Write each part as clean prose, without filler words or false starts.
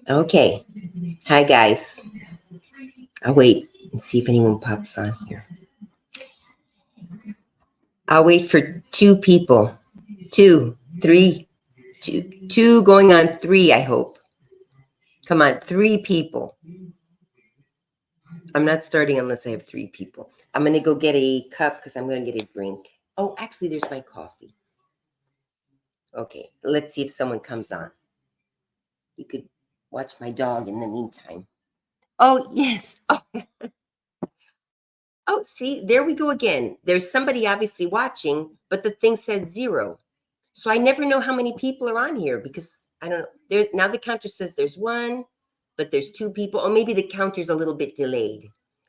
Okay. Hi, guys. I'll wait and see if anyone pops on here. I'll wait for two people. Two, three, two going on three, I hope. Come on, three people. I'm not starting unless I have three people. I'm going to go get a cup because I'm going to get a drink. Oh, actually, there's my coffee. Okay, let's see if someone comes on. You could watch my dog in the meantime. Oh, yes. Oh. Oh, see, there we go again. There's somebody obviously watching, but the thing says 0. So I never know how many people are on here because I don't know. There now the counter says there's 1, but there's 2 people. Or maybe the counter's a little bit delayed.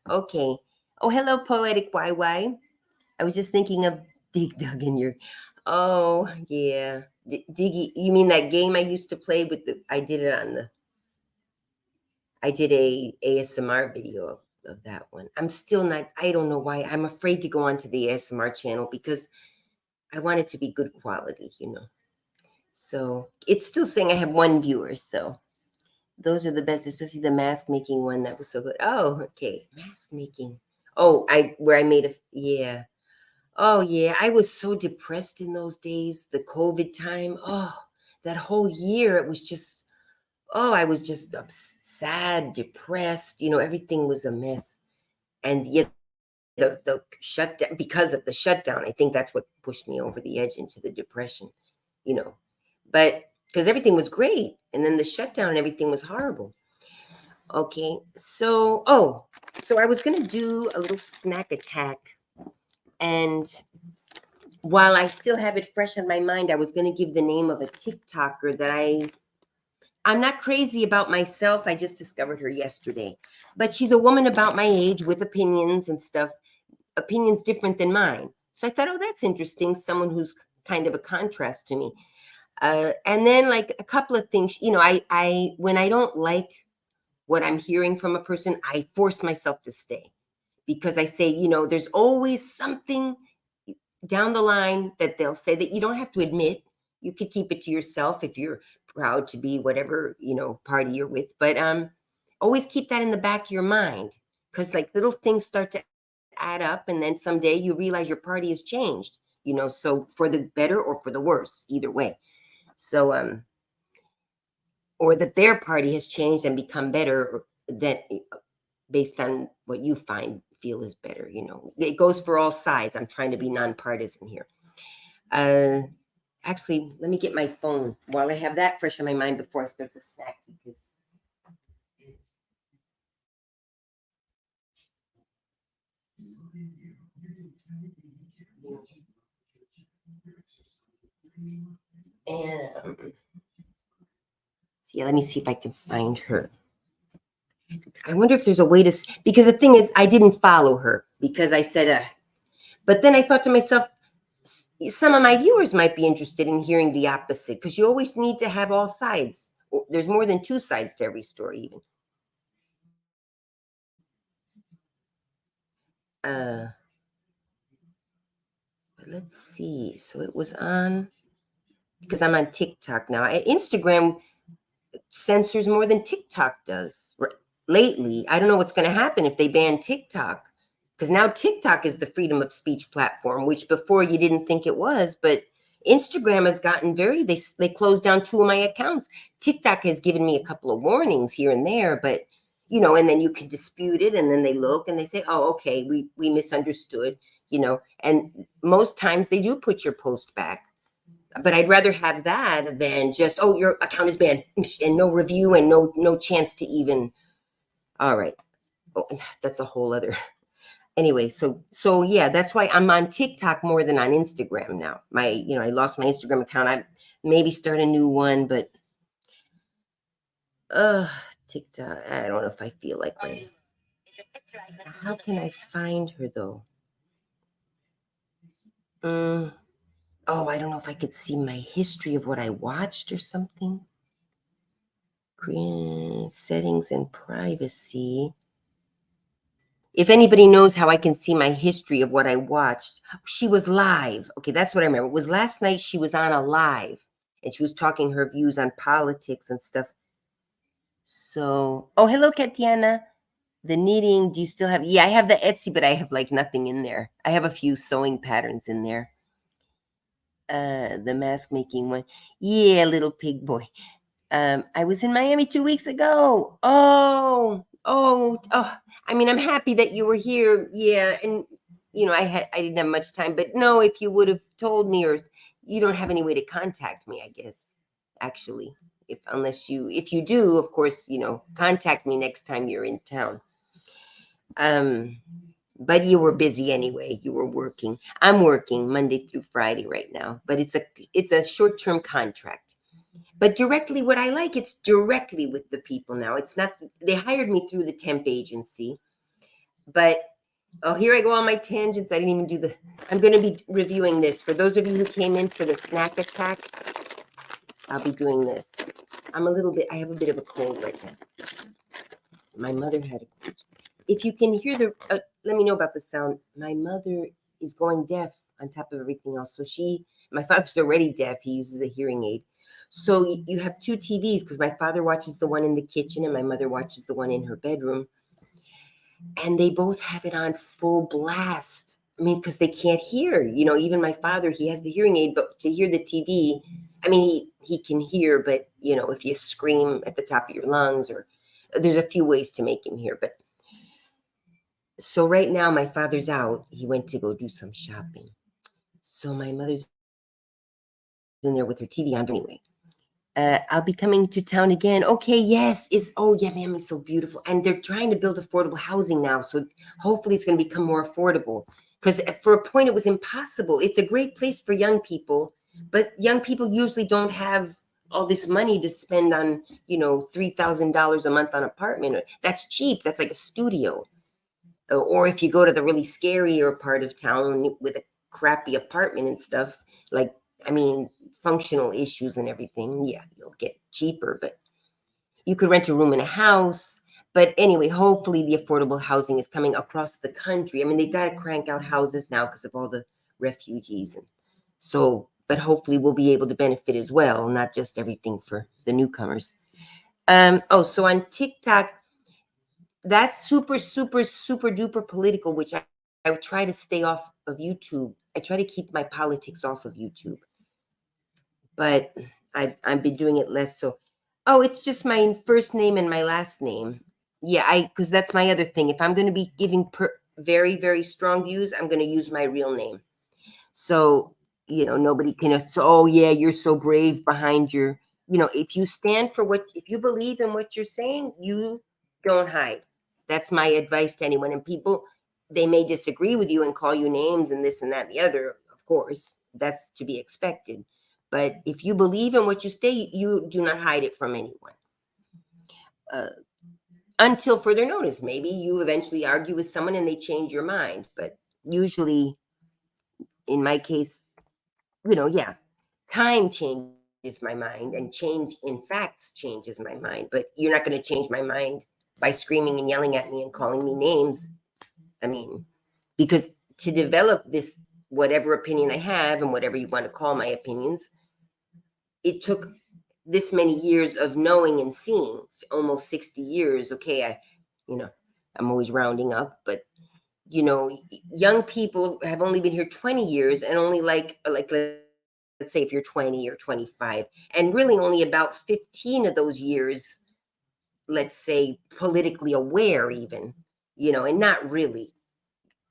Okay. Oh, hello, Poetic YY. I was just thinking of Dig Dug in your. Oh, yeah. Diggy, you mean that game I used to play with the I did it on the I did a ASMR video of that one. I'm still not, I don't know why. I'm afraid to go onto the ASMR channel because I want it to be good quality, you know. So it's still saying I have 1 viewer. So those are the best, especially the mask making one. That was so good. Oh, okay. Mask making. Oh, where I made a, yeah. Oh, yeah. I was so depressed in those days, the COVID time. Oh, that whole year, it was just, oh, I was just sad, depressed. You know, everything was a mess. And yet the shutdown, because of the shutdown, I think that's what pushed me over the edge into the depression, you know. But because everything was great, and then the shutdown and everything was horrible. Okay, so so I was gonna do a little snack attack, and while I still have it fresh in my mind, I was gonna give the name of a TikToker that I'm not crazy about myself. I just discovered her yesterday, but she's a woman about my age with opinions and stuff, opinions different than mine. So I thought, oh, that's interesting. Someone who's kind of a contrast to me. And then like a couple of things, you know, I when I don't like what I'm hearing from a person, I force myself to stay because I say, you know, there's always something down the line that they'll say that you don't have to admit. You could keep it to yourself if you're proud to be whatever, you know, party you're with. But always keep that in the back of your mind because like little things start to add up and then someday you realize your party has changed, you know, so for the better or for the worse, either way. So or that their party has changed and become better that based on what you feel is better, you know. It goes for all sides. I'm trying to be nonpartisan here. Actually, let me get my phone while I have that fresh in my mind before I start the snack because and see, let me see if I can find her. I wonder if there's a way to, because the thing is, I didn't follow her because I said, but then I thought to myself, some of my viewers might be interested in hearing the opposite because you always need to have all sides. There's more than 2 sides to every story, even. But let's see. So it was on, because I'm on TikTok now. Instagram censors more than TikTok does lately. I don't know what's going to happen if they ban TikTok, because now TikTok is the freedom of speech platform, which before you didn't think it was. But Instagram has gotten they closed down 2 of my accounts. TikTok has given me a couple of warnings here and there, but you know, and then you can dispute it, and then they look and they say, oh, okay, we misunderstood, you know, and most times they do put your post back. But I'd rather have that than just, oh, your account is banned and no review and no chance to even. All right. Oh, that's a whole other. Anyway, so yeah, that's why I'm on TikTok more than on Instagram now. You know, I lost my Instagram account. I maybe start a new one, but TikTok. I don't know if I feel like it. How can I find her though? Oh, I don't know if I could see my history of what I watched or something. Settings and privacy. If anybody knows how I can see my history of what I watched, she was live. Okay, that's what I remember. It was last night she was on a live. and she was talking her views on politics and stuff. So, oh, hello, Katiana. The knitting, do you still have? Yeah, I have the Etsy, but I have like nothing in there. I have a few sewing patterns in there. The mask making one. Yeah, little pig boy. I was in Miami 2 weeks ago. Oh. I mean, I'm happy that you were here. Yeah, and I didn't have much time, but no, if you would have told me, or you don't have any way to contact me, I guess. Actually, if you do, of course, contact me next time you're in town. But you were busy anyway. You were working. I'm working Monday through Friday right now, but it's a short-term contract. But directly, what I like, it's directly with the people now. It's not, they hired me through the temp agency, but oh, here I go on my tangents. I didn't even do I'm going to be reviewing this. For those of you who came in for the snack attack, I'll be doing this. I have a bit of a cold right now. My mother had a cold. If you can hear let me know about the sound. My mother is going deaf on top of everything else. So my father's already deaf. He uses a hearing aid. So you have two TVs, because my father watches the one in the kitchen and my mother watches the one in her bedroom. And they both have it on full blast. I mean, because they can't hear. Even my father, he has the hearing aid, but to hear the TV, I mean, he can hear, but, if you scream at the top of your lungs, or there's a few ways to make him hear. But so right now, my father's out. He went to go do some shopping. So my mother's in there with her TV on anyway. I'll be coming to town again. Okay, yes. Yeah, Miami's so beautiful. And they're trying to build affordable housing now. So hopefully it's going to become more affordable. Because for a point, it was impossible. It's a great place for young people, but young people usually don't have all this money to spend on, $3,000 a month on an apartment. That's cheap. That's like a studio. Or if you go to the really scarier part of town with a crappy apartment and stuff, like, I mean, functional issues and everything, yeah, you'll get cheaper, but you could rent a room in a house. But anyway, hopefully the affordable housing is coming across the country. I mean, they've got to crank out houses now because of all the refugees. And so, but hopefully we'll be able to benefit as well, not just everything for the newcomers. So on TikTok, that's super, super, super duper political, which I would try to stay off of YouTube. I try to keep my politics off of YouTube, but I've been doing it less. So, it's just my first name and my last name. Yeah, because that's my other thing. If I'm going to be giving very, very strong views, I'm going to use my real name. So, nobody can, oh yeah, you're so brave behind if you stand for if you believe in what you're saying, you don't hide. That's my advice to anyone. And people, they may disagree with you and call you names and this and that and the other. Of course, that's to be expected. But if you believe in what you say, you do not hide it from anyone. Until further notice. Maybe you eventually argue with someone and they change your mind. But usually, in my case, yeah, time changes my mind, and change in facts changes my mind. But you're not going to change my mind by screaming and yelling at me and calling me names. I mean, because to develop this, whatever opinion I have and whatever you want to call my opinions, it took this many years of knowing and seeing, almost 60 years. Okay, I'm always rounding up, but young people have only been here 20 years, and only like let's say if you're 20 or 25, and really only about 15 of those years, let's say, politically aware even, and not really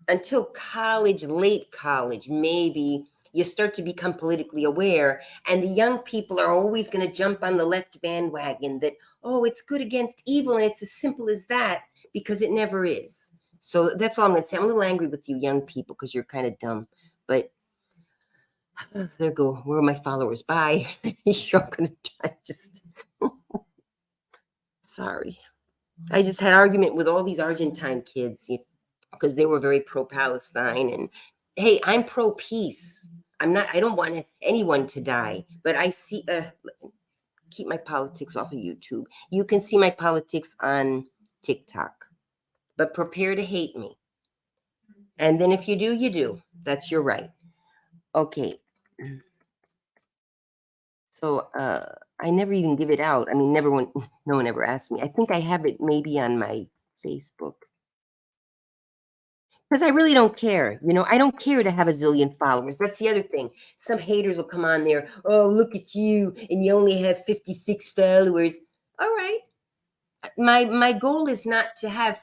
until college, late college, maybe you start to become politically aware. And the young people are always going to jump on the left bandwagon that, oh, it's good against evil. And it's as simple as that, because it never is. So that's all I'm going to say. I'm a little angry with you young people because you're kind of dumb. But there go. Where are my followers? Bye. You're going to try just. Sorry. I just had an argument with all these Argentine kids because they were very pro-Palestine. And hey, I'm pro-peace. I don't want anyone to die. But I see, keep my politics off of YouTube. You can see my politics on TikTok. But prepare to hate me. And then if you do, you do. That's your right. Okay. So I never even give it out. I mean, never one no one ever asked me. I think I have it maybe on my Facebook. Because I really don't care. I don't care to have a zillion followers. That's the other thing. Some haters will come on there. Oh, look at you, and you only have 56 followers. All right. My goal is not to have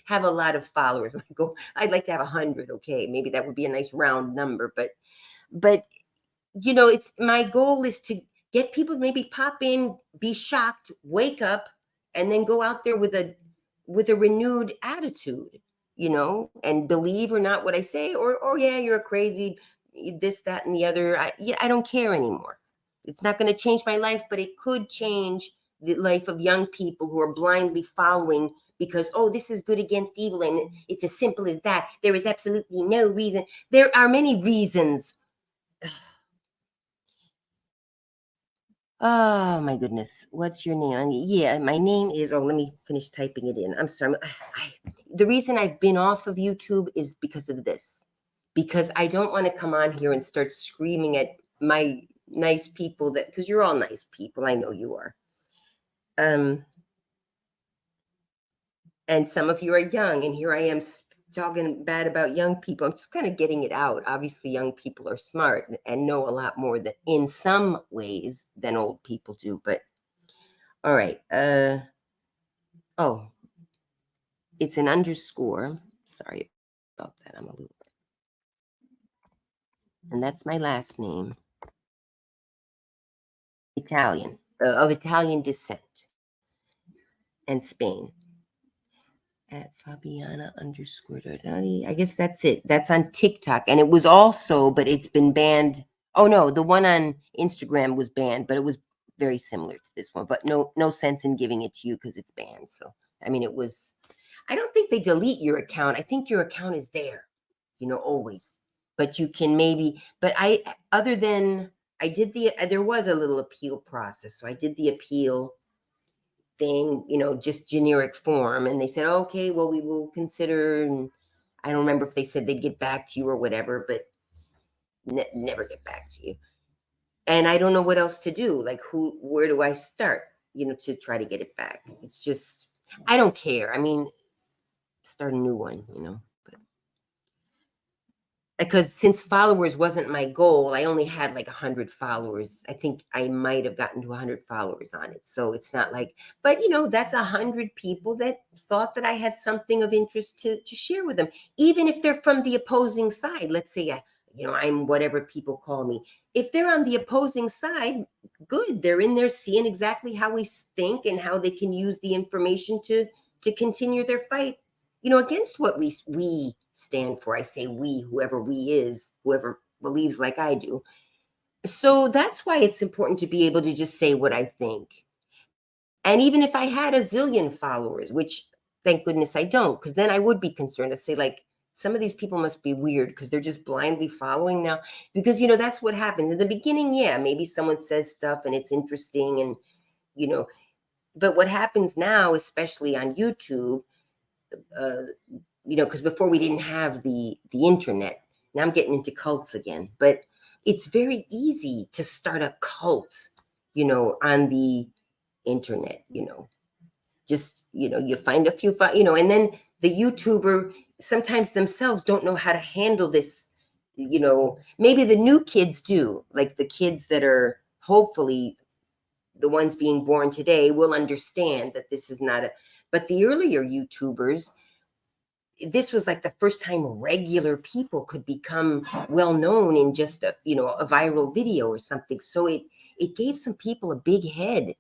have a lot of followers. My goal, I'd like to have 100. Okay, maybe that would be a nice round number, but it's my goal is to get people to maybe pop in, be shocked, wake up, and then go out there with a renewed attitude, and believe or not what I say, or oh yeah, you're a crazy this, that, and the other. I don't care anymore. It's not going to change my life, but it could change the life of young people who are blindly following because oh, this is good against evil, and it's as simple as that. There is absolutely no reason. There are many reasons. Oh my goodness. What's your name? Yeah, my name is, oh, let me finish typing it in. I'm sorry. The reason I've been off of YouTube is because of this. Because I don't want to come on here and start screaming at my nice people because you're all nice people. I know you are. And some of you are young, and here I am talking bad about young people. I'm just kind of getting it out. Obviously, young people are smart and know a lot more than in some ways than old people do. But all right. Oh, it's an underscore. Sorry about that. I'm a little, and that's my last name. Italian, of Italian descent, and Spain. At Fabiana underscore Dardani. I guess that's it. That's on TikTok. And it was also, but it's been banned. Oh no, the one on Instagram was banned, but it was very similar to this one. But no sense in giving it to you because it's banned. So I mean, I don't think they delete your account. I think your account is there, always. But you can maybe, but other than I did there was a little appeal process. So I did the appeal thing, just generic form. And they said, okay, well, we will consider. And I don't remember if they said they'd get back to you or whatever, but never get back to you. And I don't know what else to do. Like, where do I start, to try to get it back? It's just, I don't care. I mean, start a new one. Because since followers wasn't my goal, I only had like 100 followers. I think I might have gotten to 100 followers on it. So it's not like, but that's 100 people that thought that I had something of interest to share with them, even if they're from the opposing side. Let's say, I'm whatever people call me. If they're on the opposing side, good. They're in there seeing exactly how we think and how they can use the information to continue their fight against what we stand for. I say we, whoever we is, whoever believes like I do. So that's why it's important to be able to just say what I think. And even if I had a zillion followers, which thank goodness I don't, because then I would be concerned to say, like, some of these people must be weird because they're just blindly following now. Because, that's what happens. In the beginning, yeah, maybe someone says stuff and it's interesting and, but what happens now, especially on YouTube, because before we didn't have the internet. Now I'm getting into cults again, but it's very easy to start a cult, on the internet. Just you find a few, and then the YouTuber sometimes themselves don't know how to handle this. Maybe the new kids do, like the kids that are hopefully the ones being born today will understand that this is not a. But the earlier YouTubers, this was like the first time regular people could become well known in just a viral video or something. So it gave some people a big head.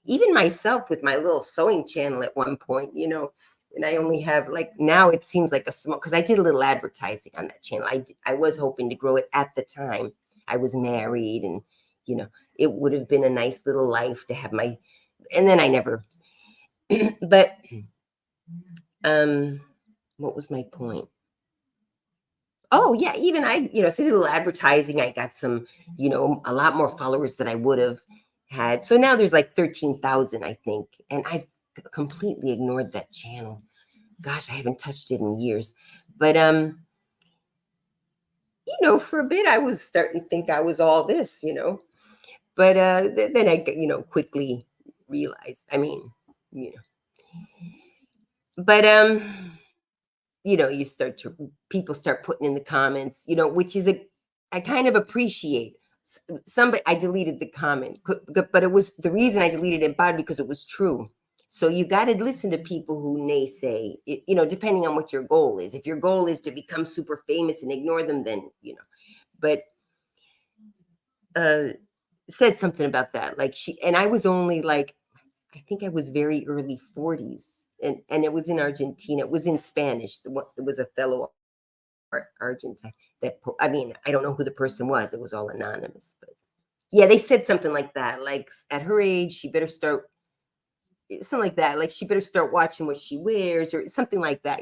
Even myself with my little sewing channel at one point, and I only have, like, now it seems like a small, because I did a little advertising on that channel. I was hoping to grow it at the time. I was married, and it would have been a nice little life to have and then I never. But what was my point? Oh yeah, even I, see a little advertising. I got some, a lot more followers than I would have had. So now there's like 13,000, I think, and I've completely ignored that channel. Gosh, I haven't touched it in years. But for a bit I was starting to think I was all this. But then I, quickly realized. I mean, you know, but you start to people start putting in the comments, which is I kind of appreciate. Somebody I deleted the comment, but it was the reason I deleted it bad because it was true. So you got to listen to people who naysay, depending on what your goal is. If your goal is to become super famous and ignore them, then But uh, said something about that, like and I was only like I think I was very early 40s, and it was in Argentina. It was in Spanish. It was a fellow Argentine I mean, I don't know who the person was. It was all anonymous, but yeah, they said something like that. Like at her age, she better start something like that. Like she better start watching what she wears or something like that.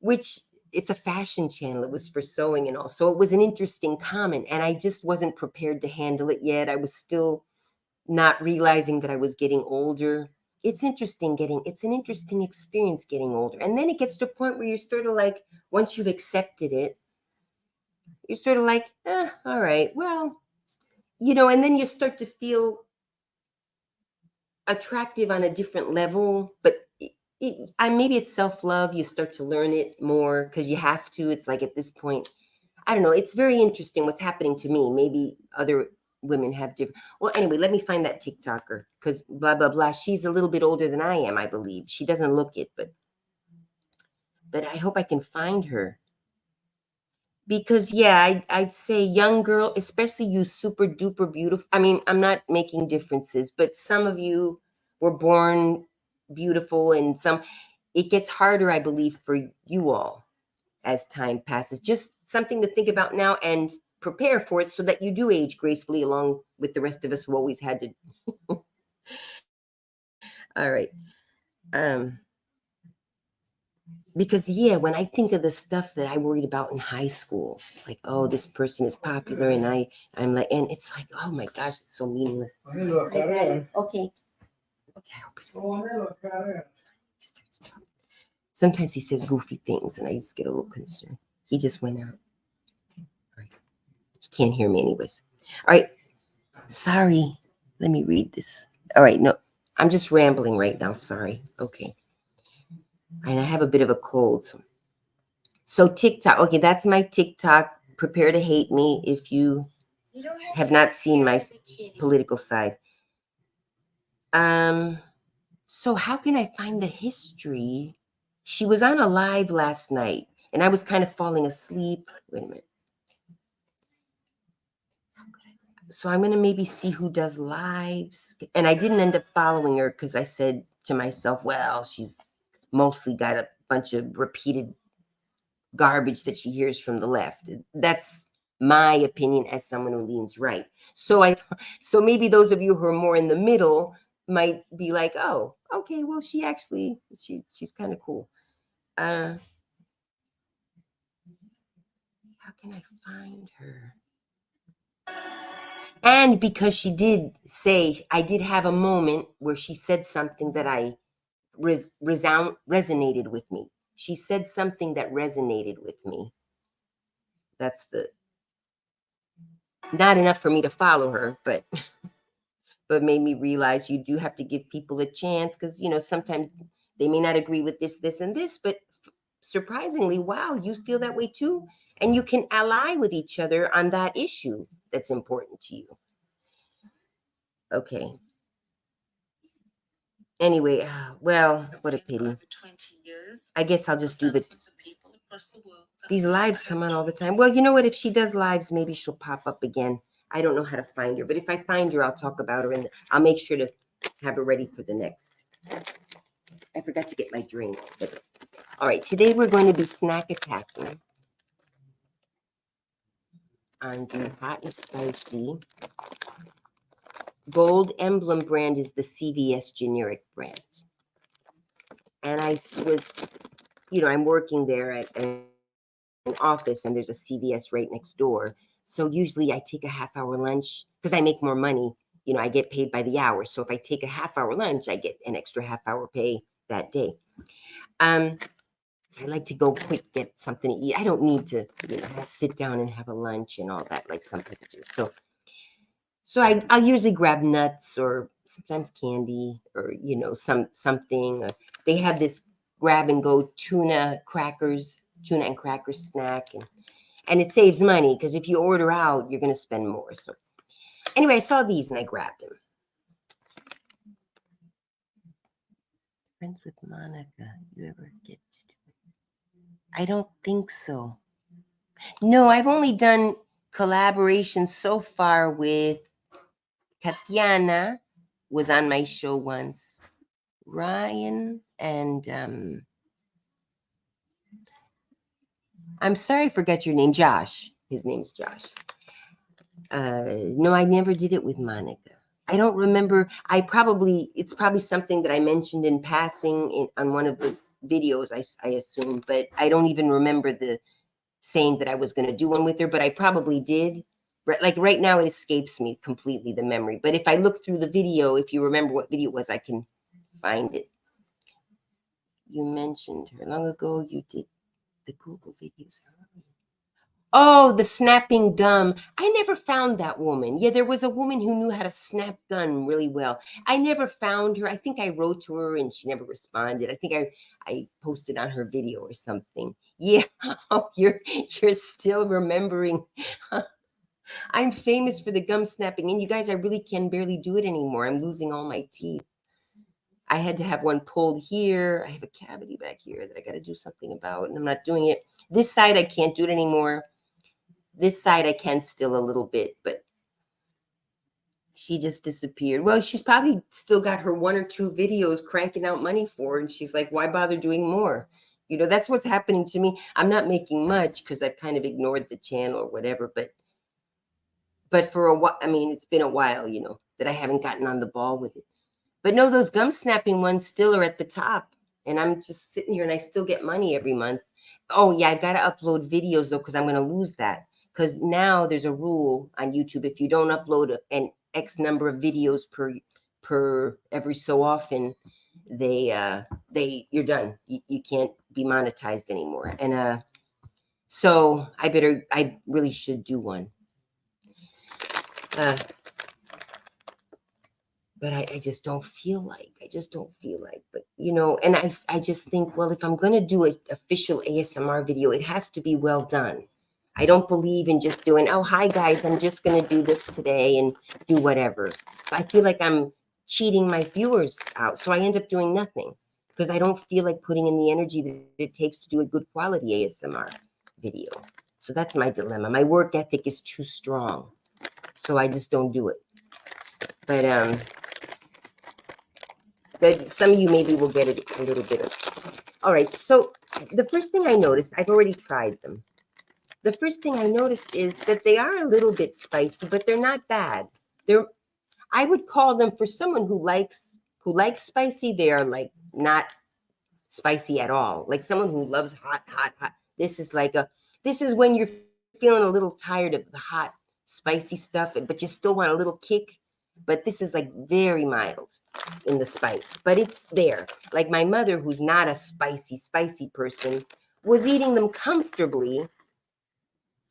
Which it's a fashion channel. It was for sewing and all. So it was an interesting comment, and I just wasn't prepared to handle it yet. I was still not realizing that I was getting older. It's an interesting experience getting older. And then it gets to a point where you're sort of like, once you've accepted it, you're sort of like, all right, well, and then you start to feel attractive on a different level. But maybe it's self-love. You start to learn it more because you have to. It's like at this point, I don't know. It's very interesting what's happening to me. Maybe other women have different. Well, anyway, let me find that TikToker because blah blah blah. She's a little bit older than I am, I believe. She doesn't look it, but I hope I can find her because yeah, I'd say young girl, especially you, super duper beautiful. I mean, I'm not making differences, but some of you were born beautiful, and some it gets harder, I believe, for you all as time passes. Just something to think about now and prepare for it so that you do age gracefully along with the rest of us who always had to. All right. Um, because yeah, when I think of the stuff that I worried about in high school, like, oh, this person is popular, and I'm like, and it's like, oh my gosh, it's so meaningless. Okay. Okay, I hope he starts talking. Sometimes he says goofy things, and I just get a little concerned. He just went out. All right. He can't hear me anyways. All right. Sorry. Let me read this. All right. No, I'm just rambling right now. Sorry. Okay. And I have a bit of a cold. So TikTok. Okay, that's my TikTok. Prepare to hate me if you have not seen my political side. So how can I find the history? She was on a live last night, and I was kind of falling asleep. Wait a minute. So I'm gonna maybe see who does lives. And I didn't end up following her because I said to myself, well, she's mostly got a bunch of repeated garbage that she hears from the left. That's my opinion as someone who leans right. So maybe those of you who are more in the middle might be like, oh, okay, well, she's kind of cool. How can I find her? And because she did say, I did have a moment where she said something that resonated with me. She said something that resonated with me. That's not enough for me to follow her, but made me realize you do have to give people a chance because sometimes they may not agree with this, and this, but surprisingly, wow, you feel that way too, and you can ally with each other on that issue that's important to you. Okay. Anyway, well, what a pity. I guess I'll just do these lives come on all the time. Well, you know what? If she does lives, maybe she'll pop up again. I don't know how to find her, but if I find her, I'll talk about her, and I'll make sure to have her ready for the next. I forgot to get my drink. But, all right, today we're going to be snack attacking on the hot and spicy. Gold Emblem brand is the CVS generic brand. And I was, I'm working there at an office, and there's a CVS right next door. So usually I take a half-hour lunch because I make more money. I get paid by the hour. So if I take a half-hour lunch, I get an extra half-hour pay that day. I like to go quick, get something to eat. I don't need to, sit down and have a lunch and all that like some people do. So I'll usually grab nuts or sometimes candy or something. They have this grab and go tuna and crackers snack, and it saves money because if you order out, you're going to spend more. So anyway, I saw these and I grabbed them. Friends with Monica, you ever get to do it? I don't think so. No, I've only done collaborations so far with Tatiana, was on my show once. Ryan and I'm sorry I forgot your name, Josh. His name's Josh. No, I never did it with Monica. I don't remember. It's probably something that I mentioned in passing on one of the videos, I assume, but I don't even remember the saying that I was going to do one with her, but I probably did. Like right now, it escapes me completely, the memory. But if I look through the video, if you remember what video it was, I can find it. You mentioned her long ago. You did the Google videos. Oh, the snapping gum. I never found that woman. Yeah, there was a woman who knew how to snap gum really well. I never found her. I think I wrote to her and she never responded. I think I posted on her video or something. Yeah. Oh, you're still remembering. I'm famous for the gum snapping. And you guys, I really can barely do it anymore. I'm losing all my teeth. I had to have one pulled here. I have a cavity back here that I got to do something about, and I'm not doing it. This side, I can't do it anymore. This side, I can still a little bit, but she just disappeared. Well, she's probably still got her 1 or 2 videos cranking out money for, and she's like, why bother doing more? That's what's happening to me. I'm not making much because I've kind of ignored the channel or whatever, but for a while, I mean, it's been a while, that I haven't gotten on the ball with it. But no, those gum snapping ones still are at the top. And I'm just sitting here and I still get money every month. Oh, yeah, I got to upload videos, though, because I'm going to lose that. Because now there's a rule on YouTube. If you don't upload an X number of videos per every so often, you're done. You can't be monetized anymore. And so I really should do one. But I just don't feel like, but and I just think, well, if I'm going to do an official ASMR video, it has to be well done. I don't believe in just doing, oh, hi guys, I'm just going to do this today and do whatever. So I feel like I'm cheating my viewers out. So I end up doing nothing because I don't feel like putting in the energy that it takes to do a good quality ASMR video. So that's my dilemma. My work ethic is too strong. So I just don't do it. But some of you maybe will get it a little bit of. All right. So the first thing I noticed, I've already tried them. The first thing I noticed is that they are a little bit spicy, but they're not bad. I would call them, for someone who likes spicy, they are like not spicy at all. Like someone who loves hot. This is when you're feeling a little tired of the hot, spicy stuff, but you still want a little kick. But this is like very mild in the spice, but it's there. Like my mother, who's not a spicy person, was eating them comfortably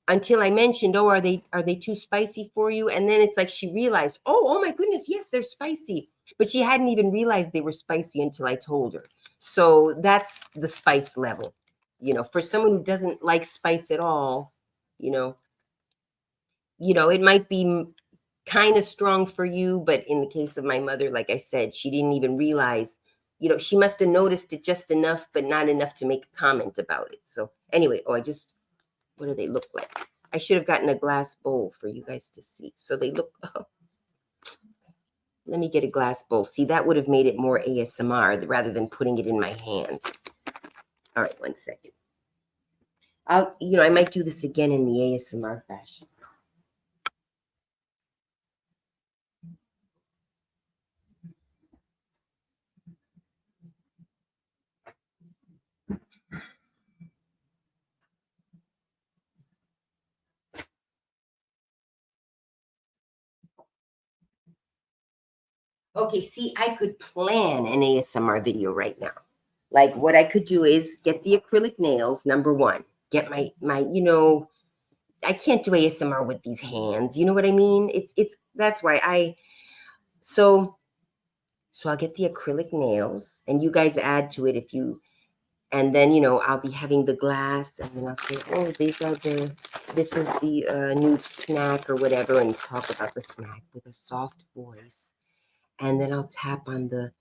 until I mentioned, oh, are they too spicy for you? And then it's like she realized, oh my goodness, yes, they're spicy. But she hadn't even realized they were spicy until I told her. So that's the spice level. For someone who doesn't like spice at all, it might be kind of strong for you, but in the case of my mother, like I said, she didn't even realize, she must have noticed it just enough, but not enough to make a comment about it. So anyway, what do they look like? I should have gotten a glass bowl for you guys to see. So they look, let me get a glass bowl. See, that would have made it more ASMR rather than putting it in my hand. All right, 1 second. I might do this again in the ASMR fashion. Okay, see, I could plan an ASMR video right now. Like what I could do is get the acrylic nails, number one. Get my I can't do ASMR with these hands. You know what I mean? It's that's why so so I'll get the acrylic nails and you guys add to it if you, and then I'll be having the glass and then I'll say, oh, this is the new snack or whatever, and talk about the snack with a soft voice. And then I'll tap on the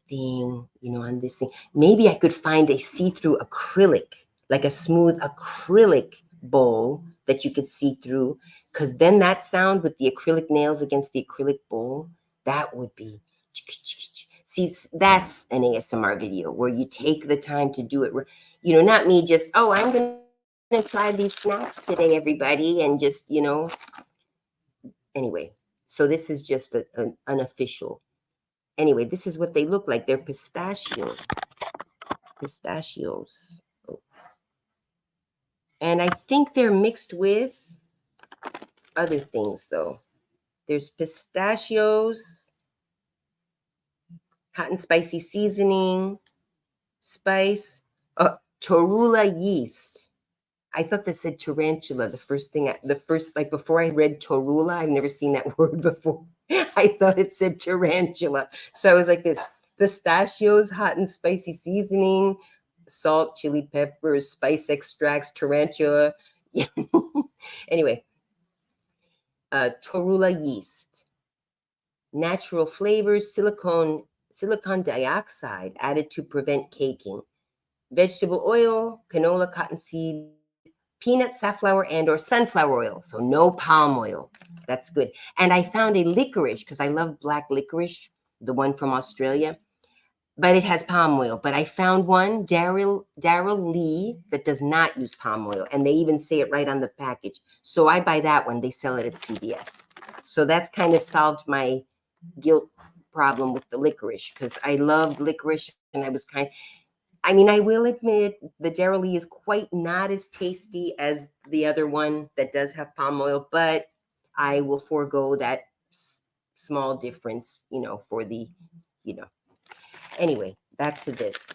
thing, on this thing. Maybe I could find a see-through acrylic, like a smooth acrylic bowl that you could see through, because then that sound with the acrylic nails against the acrylic bowl, that would be. See, that's an ASMR video where you take the time to do it. Not me just, oh, I'm going to try these snacks today, everybody, and just, anyway. So this is just an unofficial. Anyway, this is what they look like. They're pistachios. Oh. And I think they're mixed with other things, though. There's pistachios, hot and spicy seasoning, spice, torula yeast. I thought this said tarantula. Like before I read torula, I've never seen that word before. I thought it said tarantula. So I was like this, pistachios, hot and spicy seasoning, salt, chili peppers, spice extracts, tarantula. Anyway, torula yeast, natural flavors, silicon dioxide added to prevent caking, vegetable oil, canola, cottonseed, peanut, safflower, and or sunflower oil. So no palm oil. That's good. And I found a licorice because I love black licorice, the one from Australia, but it has palm oil. But I found one, Daryl Lee, that does not use palm oil. And they even say it right on the package. So I buy that one. They sell it at CVS. So that's kind of solved my guilt problem with the licorice, because I loved licorice and I will admit the Daryl Lee is quite not as tasty as the other one that does have palm oil, but I will forego that small difference, for the, Anyway, back to this.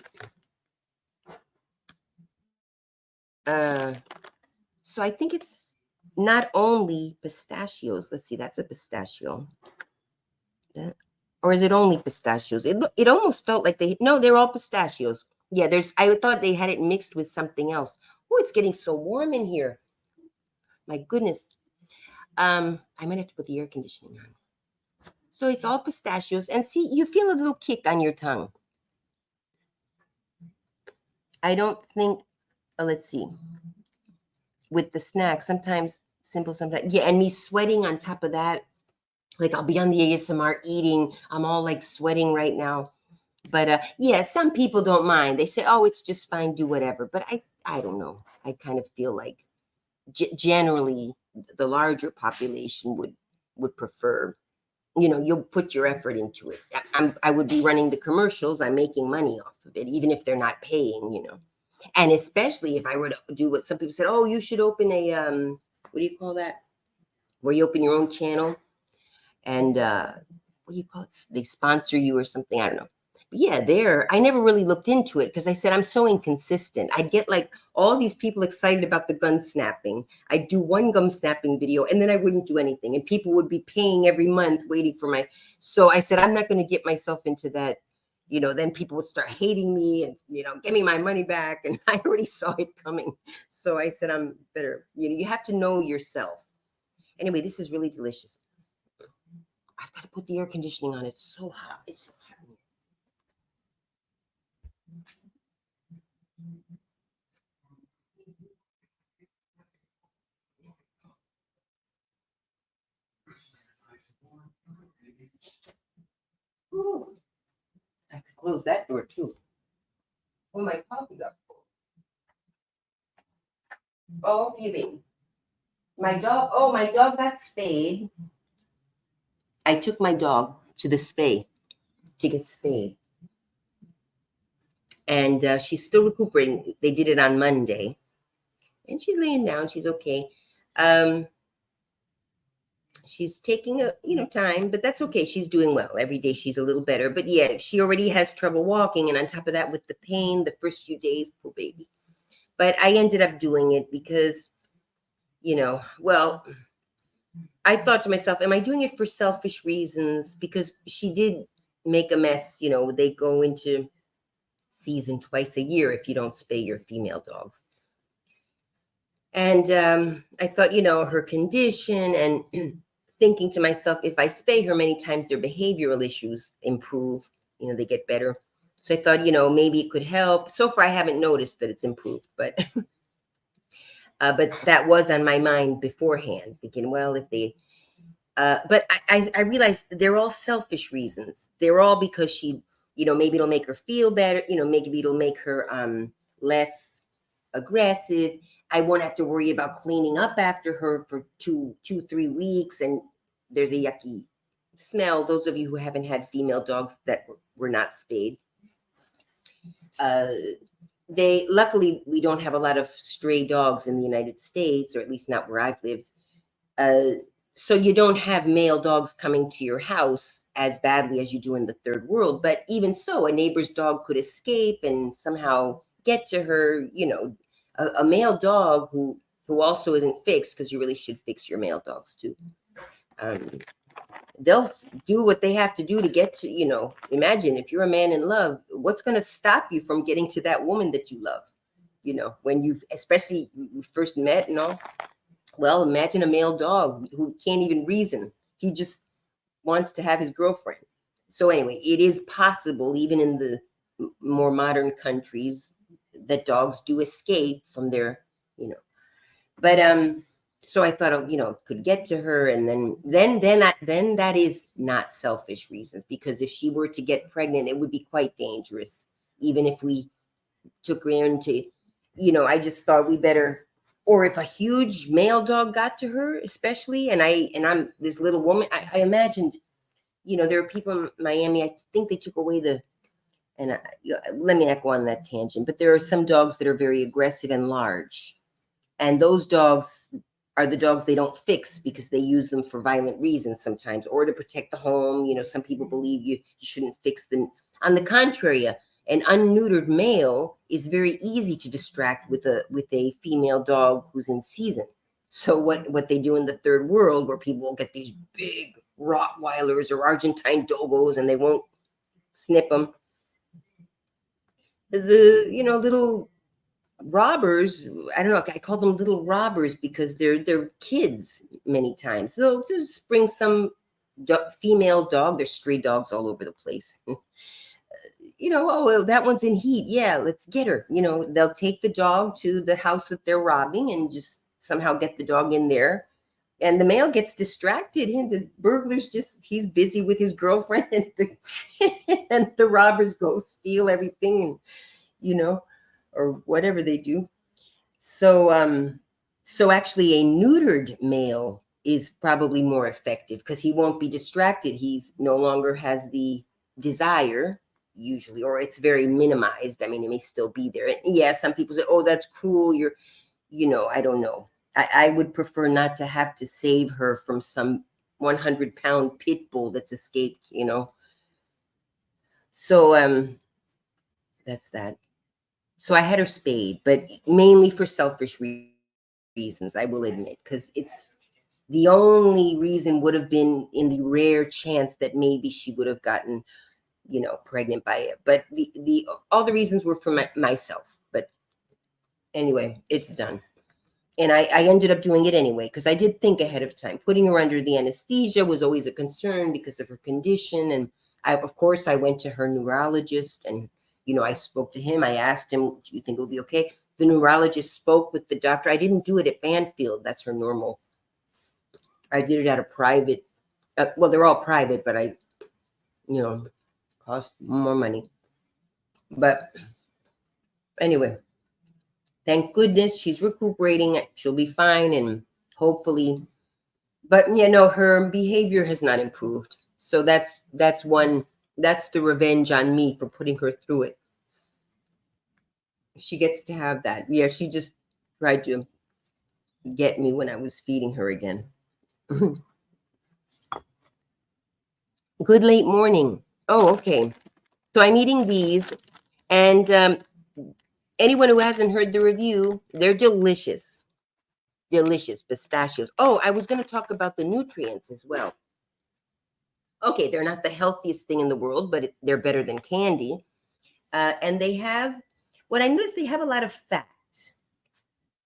So I think it's not only pistachios. Let's see, that's a pistachio. Or is it only pistachios? It almost felt like they're all pistachios. Yeah, I thought they had it mixed with something else. Oh, it's getting so warm in here. My goodness. I might have to put the air conditioning on. So it's all pistachios. And see, you feel a little kick on your tongue. I don't think, let's see. With the snack, sometimes simple, sometimes. Yeah, and me sweating on top of that. Like I'll be on the ASMR eating. I'm all like sweating right now. But yeah, some people don't mind. They say, oh, it's just fine, do whatever. But I don't know. I kind of feel like generally the larger population would prefer, you'll put your effort into it. I would be running the commercials. I'm making money off of it, even if they're not paying, And especially if I were to do what some people said, oh, you should open a, what do you call that? Where you open your own channel and what do you call it? They sponsor you or something. I don't know. But yeah, I never really looked into it because I said I'm so inconsistent. I'd get like all these people excited about the gun snapping. I'd do one gum snapping video and then I wouldn't do anything. And people would be paying every month waiting for so I said, I'm not going to get myself into that. Then people would start hating me and, give me my money back. And I already saw it coming. So I said, I'm better. You have to know yourself. Anyway, this is really delicious. I've got to put the air conditioning on. It's so hot. It's so hot. Ooh. I have to close that door too. Oh, my coffee got cold. Oh, you mean my dog? Oh, my dog got spayed. I took my dog to the spay to get spayed. And she's still recuperating. They did it on Monday. And she's laying down. She's okay. She's taking time, but that's okay. She's doing well. Every day she's a little better. But yeah, she already has trouble walking. And on top of that, with the pain, the first few days, poor baby. But I ended up doing it because, well, I thought to myself, am I doing it for selfish reasons? Because she did make a mess. They go into season twice a year if you don't spay your female dogs. And I thought, her condition, and thinking to myself, if I spay her many times, their behavioral issues improve, they get better. So I thought, maybe it could help. So far, I haven't noticed that it's improved, but that was on my mind beforehand, thinking, well, if they, but I realized they're all selfish reasons. They're all because she, maybe it'll make her feel better. Maybe it'll make her less aggressive. I won't have to worry about cleaning up after her for 3 weeks, and there's a yucky smell. Those of you who haven't had female dogs that were not spayed, luckily we don't have a lot of stray dogs in the United States, or at least not where I've lived. So you don't have male dogs coming to your house as badly as you do in the third world. But even so, a neighbor's dog could escape and somehow get to her. A male dog who also isn't fixed, because you really should fix your male dogs too. They'll do what they have to do to get to, imagine if you're a man in love, what's going to stop you from getting to that woman that you love? When especially you first met and all. Well, imagine a male dog who can't even reason. He just wants to have his girlfriend. So anyway, it is possible, even in the more modern countries, that dogs do escape from their, But so I thought, could get to her, and then that is not selfish reasons, because if she were to get pregnant, it would be quite dangerous. Even if we took her into, I just thought we better. Or if a huge male dog got to her, especially, and I'm this little woman, I imagined, there are people in Miami, I think they took away let me not go on that tangent, but there are some dogs that are very aggressive and large. And those dogs are the dogs they don't fix, because they use them for violent reasons sometimes, or to protect the home. Some people believe you shouldn't fix them. On the contrary, an unneutered male is very easy to distract with a female dog who's in season. So what they do in the third world, where people get these big Rottweilers or Argentine Dogos and they won't snip them, the little robbers, I don't know, I call them little robbers because they're kids many times. They'll just bring some female dog. There's stray dogs all over the place. Oh, that one's in heat. Yeah, let's get her. They'll take the dog to the house that they're robbing and just somehow get the dog in there. And the male gets distracted. And the burglar's he's busy with his girlfriend, and the robbers go steal everything, or whatever they do. So actually a neutered male is probably more effective, because he won't be distracted. He's no longer has the desire, usually, or it's very minimized. I mean, it may still be there. And yeah, some people say, oh, that's cruel. I don't know. I would prefer not to have to save her from some 100-pound pit bull that's escaped, So that's that. So I had her spayed, but mainly for selfish reasons, I will admit, because it's the only reason would have been in the rare chance that maybe she would have gotten, pregnant by it. But all the reasons were for myself. But anyway, it's done. And I ended up doing it anyway, because I did think ahead of time. Putting her under the anesthesia was always a concern because of her condition. And of course, I went to her neurologist, and, I spoke to him. I asked him, do you think it'll be okay? The neurologist spoke with the doctor. I didn't do it at Banfield. That's her normal. I did it at a private. Well, they're all private, but cost more money. But anyway, thank goodness she's recuperating. She'll be fine, and hopefully, but her behavior has not improved. So that's the revenge on me for putting her through it. She gets to have that. Yeah, she just tried to get me when I was feeding her again. Good late morning. Oh, okay. So I'm eating these, and anyone who hasn't heard the review, they're delicious. delicious pistachios. Oh, I was going to talk about the nutrients as well. Okay, they're not the healthiest thing in the world, but they're better than candy. And they have, what I noticed, they have a lot of fat,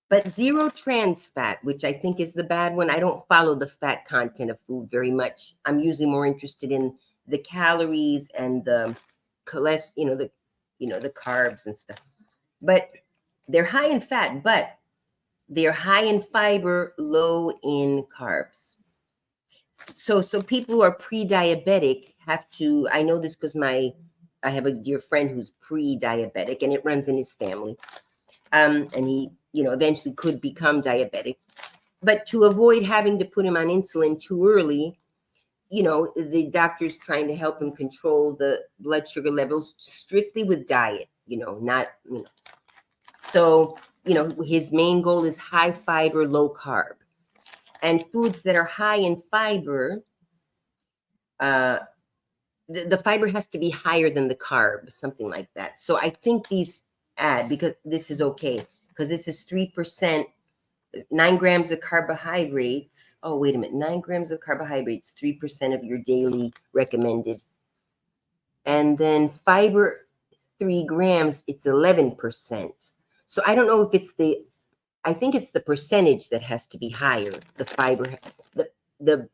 but zero trans fat, which I think is the bad one. I don't follow the fat content of food very much. I'm usually more interested in the calories and the cholesterol, the carbs and stuff. But they're high in fat, but they're high in fiber, low in carbs. So people who are pre-diabetic have to, I know this because I have a dear friend who's pre-diabetic and it runs in his family. And he, eventually could become diabetic. But to avoid having to put him on insulin too early, the doctor's trying to help him control the blood sugar levels strictly with diet, not. So, his main goal is high fiber, low carb. And foods that are high in fiber, the fiber has to be higher than the carb, something like that. So I think these because this is okay, because this is 3%, 9 grams of carbohydrates. Oh, wait a minute, 9 grams of carbohydrates, 3% of your daily recommended. And then fiber, 3 grams, it's 11%. So I don't know if it's I think it's the percentage that has to be higher. The fiber, the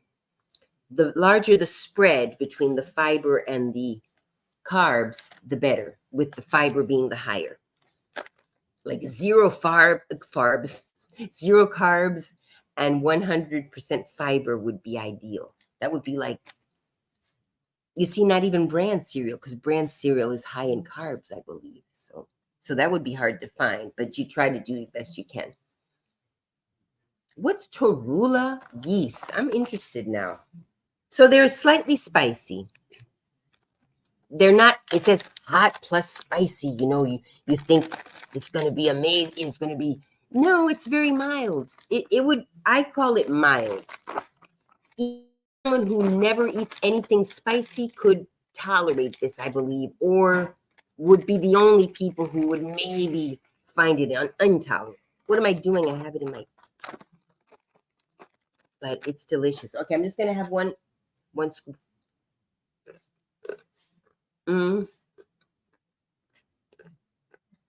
larger the spread between the fiber and the carbs, the better, with the fiber being the higher. Like zero carbs, zero carbs, and 100% fiber would be ideal. That would be like, you see, not even bran cereal, because bran cereal is high in carbs, I believe. So that would be hard to find, but you try to do the best you can. What's torula yeast? I'm interested now. So they're slightly spicy. They're not, it says hot plus spicy. You think it's going to be amazing. It's going to be, no, it's very mild. I call it mild. Someone who never eats anything spicy could tolerate this, I believe, or would be the only people who would maybe find it intolerant. What am I doing? I have it in my, but it's delicious. Okay, I'm just going to have one scoop. Mm.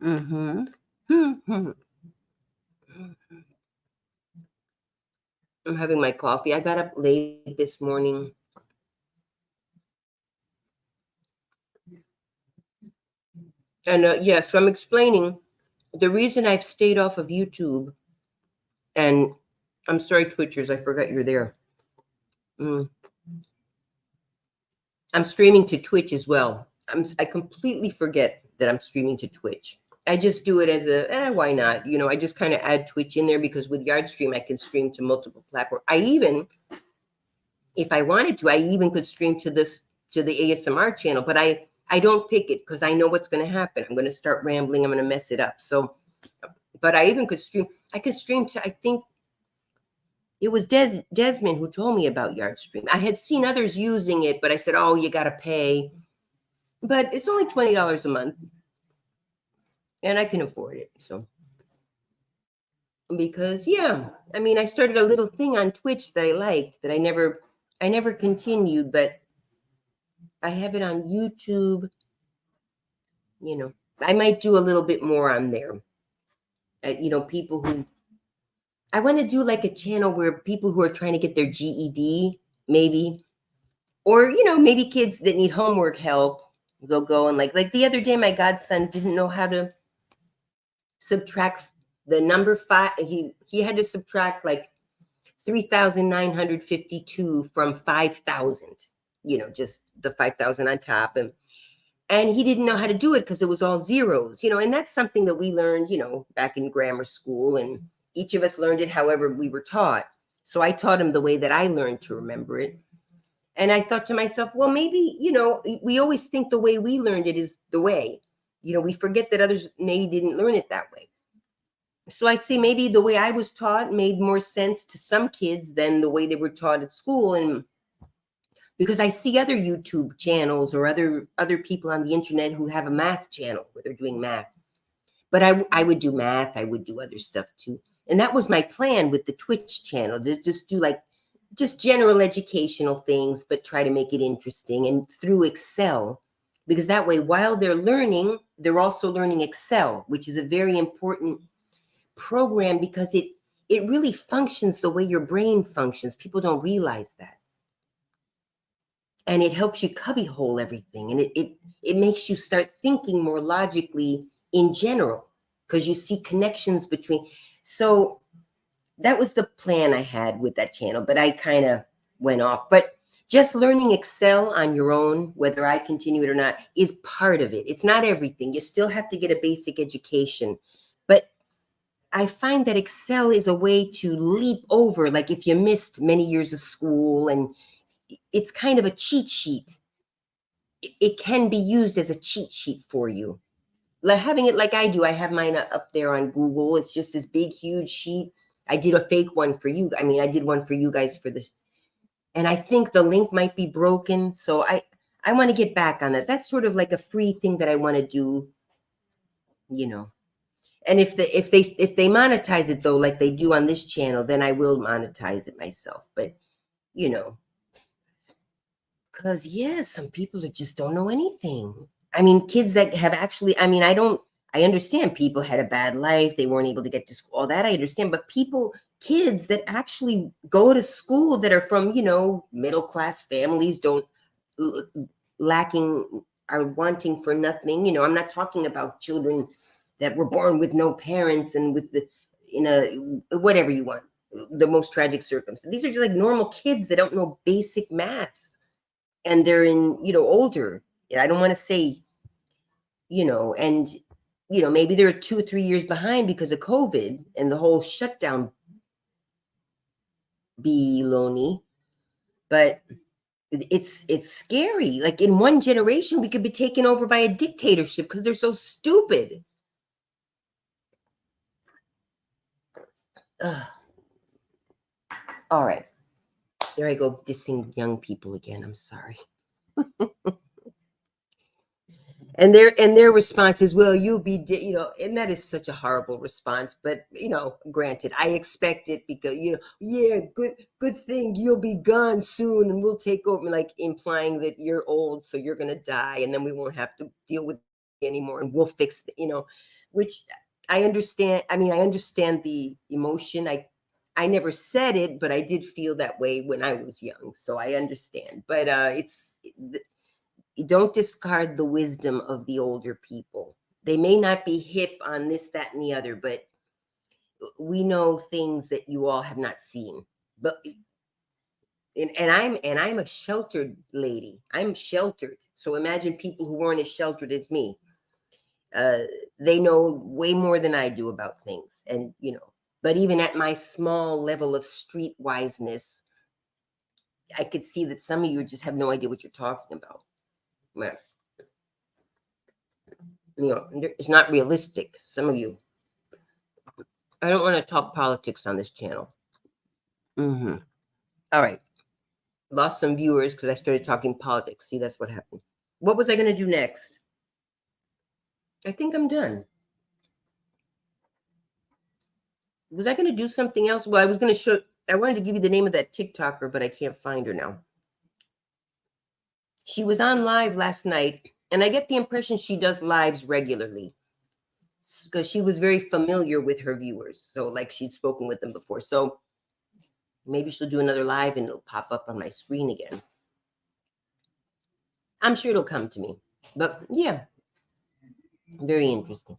Mm-hmm. Mm-hmm. I'm having my coffee. I got up late this morning. And so I'm explaining the reason I've stayed off of YouTube. And I'm sorry, Twitchers, I forgot you're there. I'm streaming to Twitch as well. I completely forget that I'm streaming to Twitch. I just do it as why not? I just kind of add Twitch in there because with Yardstream, I can stream to multiple platforms. If I wanted to, I even could stream to the ASMR channel, but I don't pick it because I know what's going to happen. I'm going to start rambling. I'm going to mess it up. So, but I even could stream. I could stream to, I think it was Desmond who told me about Yardstream. I had seen others using it, but I said, oh, you got to pay. But it's only $20 a month. And I can afford it. So, because I started a little thing on Twitch that I liked that I never continued, but I have it on YouTube. I might do a little bit more on there. People who, I want to do like a channel where people who are trying to get their GED, maybe, or, maybe kids that need homework help, they'll go and like the other day, my godson didn't know how to subtract the number 5. He had to subtract like 3,952 from 5,000, just the 5,000 on top. And he didn't know how to do it because it was all zeros, and that's something that we learned, back in grammar school, and each of us learned it however we were taught. So I taught him the way that I learned to remember it. And I thought to myself, well, maybe, we always think the way we learned it is the way, we forget that others maybe didn't learn it that way. So I see maybe the way I was taught made more sense to some kids than the way they were taught at school. And because I see other YouTube channels or other people on the internet who have a math channel where they're doing math. But I would do math. I would do other stuff too. And that was my plan with the Twitch channel, to just do like just general educational things, but try to make it interesting and through Excel, because that way, while they're learning, they're also learning Excel, which is a very important program because it really functions the way your brain functions. People don't realize that. And it helps you cubbyhole everything. And it makes you start thinking more logically in general, because you see connections between. So that was the plan I had with that channel, but I kind of went off. But just learning Excel on your own, whether I continue it or not, is part of it. It's not everything. You still have to get a basic education. But I find that Excel is a way to leap over, like if you missed many years of school, and it's kind of a cheat sheet. It can be used as a cheat sheet for you. Like having it like I do, I have mine up there on Google. It's just this big, huge sheet. I did a fake one for you. I mean, I did one for you guys for the, and I think the link might be broken. So I want to get back on that. That's sort of like a free thing that I want to do, you know. And if they monetize it though, like they do on this channel, then I will monetize it myself. But you know, because yeah, some people that just don't know anything. I mean, kids that have actually, I mean, I understand people had a bad life. They weren't able to get to school, all that I understand. But kids that actually go to school that are from, middle class families, don't lacking, are wanting for nothing. I'm not talking about children that were born with no parents and with in a, whatever you want, the most tragic circumstance. These are just like normal kids that don't know basic math, and they're in, older. I don't want to say, and maybe they're 2 or 3 years behind because of COVID and the whole shutdown baloney. But it's scary. Like in one generation, we could be taken over by a dictatorship because they're so stupid. Ugh. All right. There I go, dissing young people again. I'm sorry. And their response is, well, you'll be, and that is such a horrible response. But, granted, I expect it because, yeah, good thing you'll be gone soon and we'll take over, like implying that you're old, so you're going to die and then we won't have to deal with it anymore and we'll fix which I understand. I mean, I understand the emotion. I never said it, but I did feel that way when I was young. So I understand. But don't discard the wisdom of the older people. They may not be hip on this, that, and the other, but we know things that you all have not seen. But and I'm a sheltered lady. I'm sheltered. So imagine people who weren't as sheltered as me. They know way more than I do about things, and But even at my small level of street wiseness, I could see that some of you just have no idea what you're talking about. Well, it's not realistic. Some of you. I don't want to talk politics on this channel. All right. Lost some viewers because I started talking politics. See, that's what happened. What was I going to do next? I think I'm done. Was I going to do something else? Well, I was going to show, I wanted to give you the name of that TikToker, but I can't find her now. She was on live last night, and I get the impression she does lives regularly because she was very familiar with her viewers. So like she'd spoken with them before. So maybe she'll do another live and it'll pop up on my screen again. I'm sure it'll come to me. But yeah, very interesting.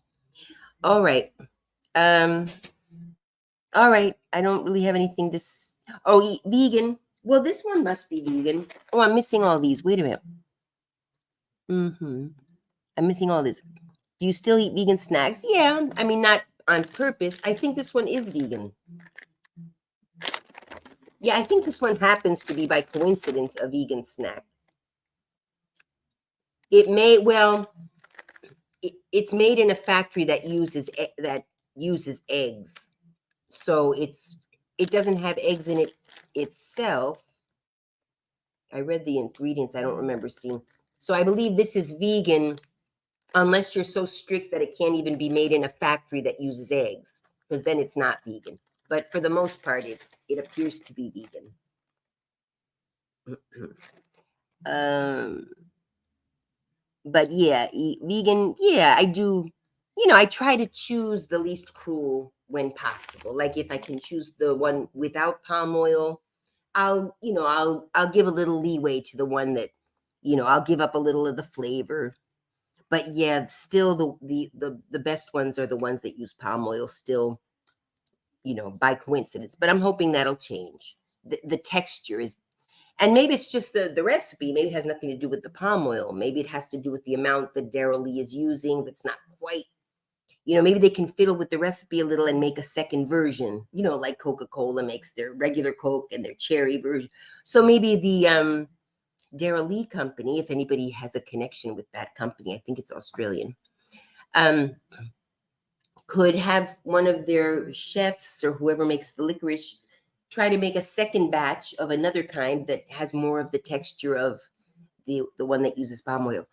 All right. All right. I don't really have anything to. Eat vegan. Well, this one must be vegan. Oh, I'm missing all these. Wait a minute. I'm missing all this. Do you still eat vegan snacks? Yeah. I mean, not on purpose. I think this one is vegan. Yeah, I think this one happens to be by coincidence a vegan snack. It may, well, it's made in a factory that uses eggs. So it doesn't have eggs in it itself. I read the ingredients. I don't remember seeing. So I believe this is vegan unless you're so strict that it can't even be made in a factory that uses eggs. because then it's not vegan. But for the most part, it appears to be vegan. But yeah, vegan. Yeah, I do. I try to choose the least cruel when possible. Like if I can choose the one without palm oil, I'll give a little leeway to the one that, I'll give up a little of the flavor. But yeah, still the best ones are the ones that use palm oil still, by coincidence. But I'm hoping that'll change. The texture is, and maybe it's just the recipe. Maybe it has nothing to do with the palm oil. Maybe it has to do with the amount that Daryl Lee is using that's not quite, maybe they can fiddle with the recipe a little and make a second version, like Coca-Cola makes their regular Coke and their cherry version. So maybe the Daryl Lee company, if anybody has a connection with that company, I think it's Australian, could have one of their chefs or whoever makes the licorice try to make a second batch of another kind that has more of the texture of the one that uses palm oil.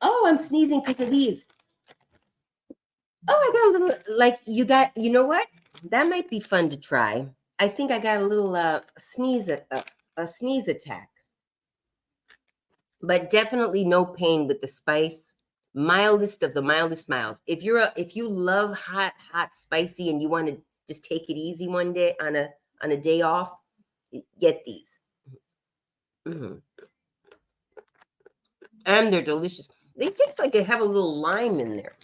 Oh, I'm sneezing because of these. Oh, I got a little, like, you know what? That might be fun to try. I think I got a little sneeze a sneeze attack. But definitely no pain with the spice. Mildest of the mildest miles. If you love hot, spicy, and you want to just take it easy one day on a day off, get these. Mm. And they're delicious. They taste like they have a little lime in there.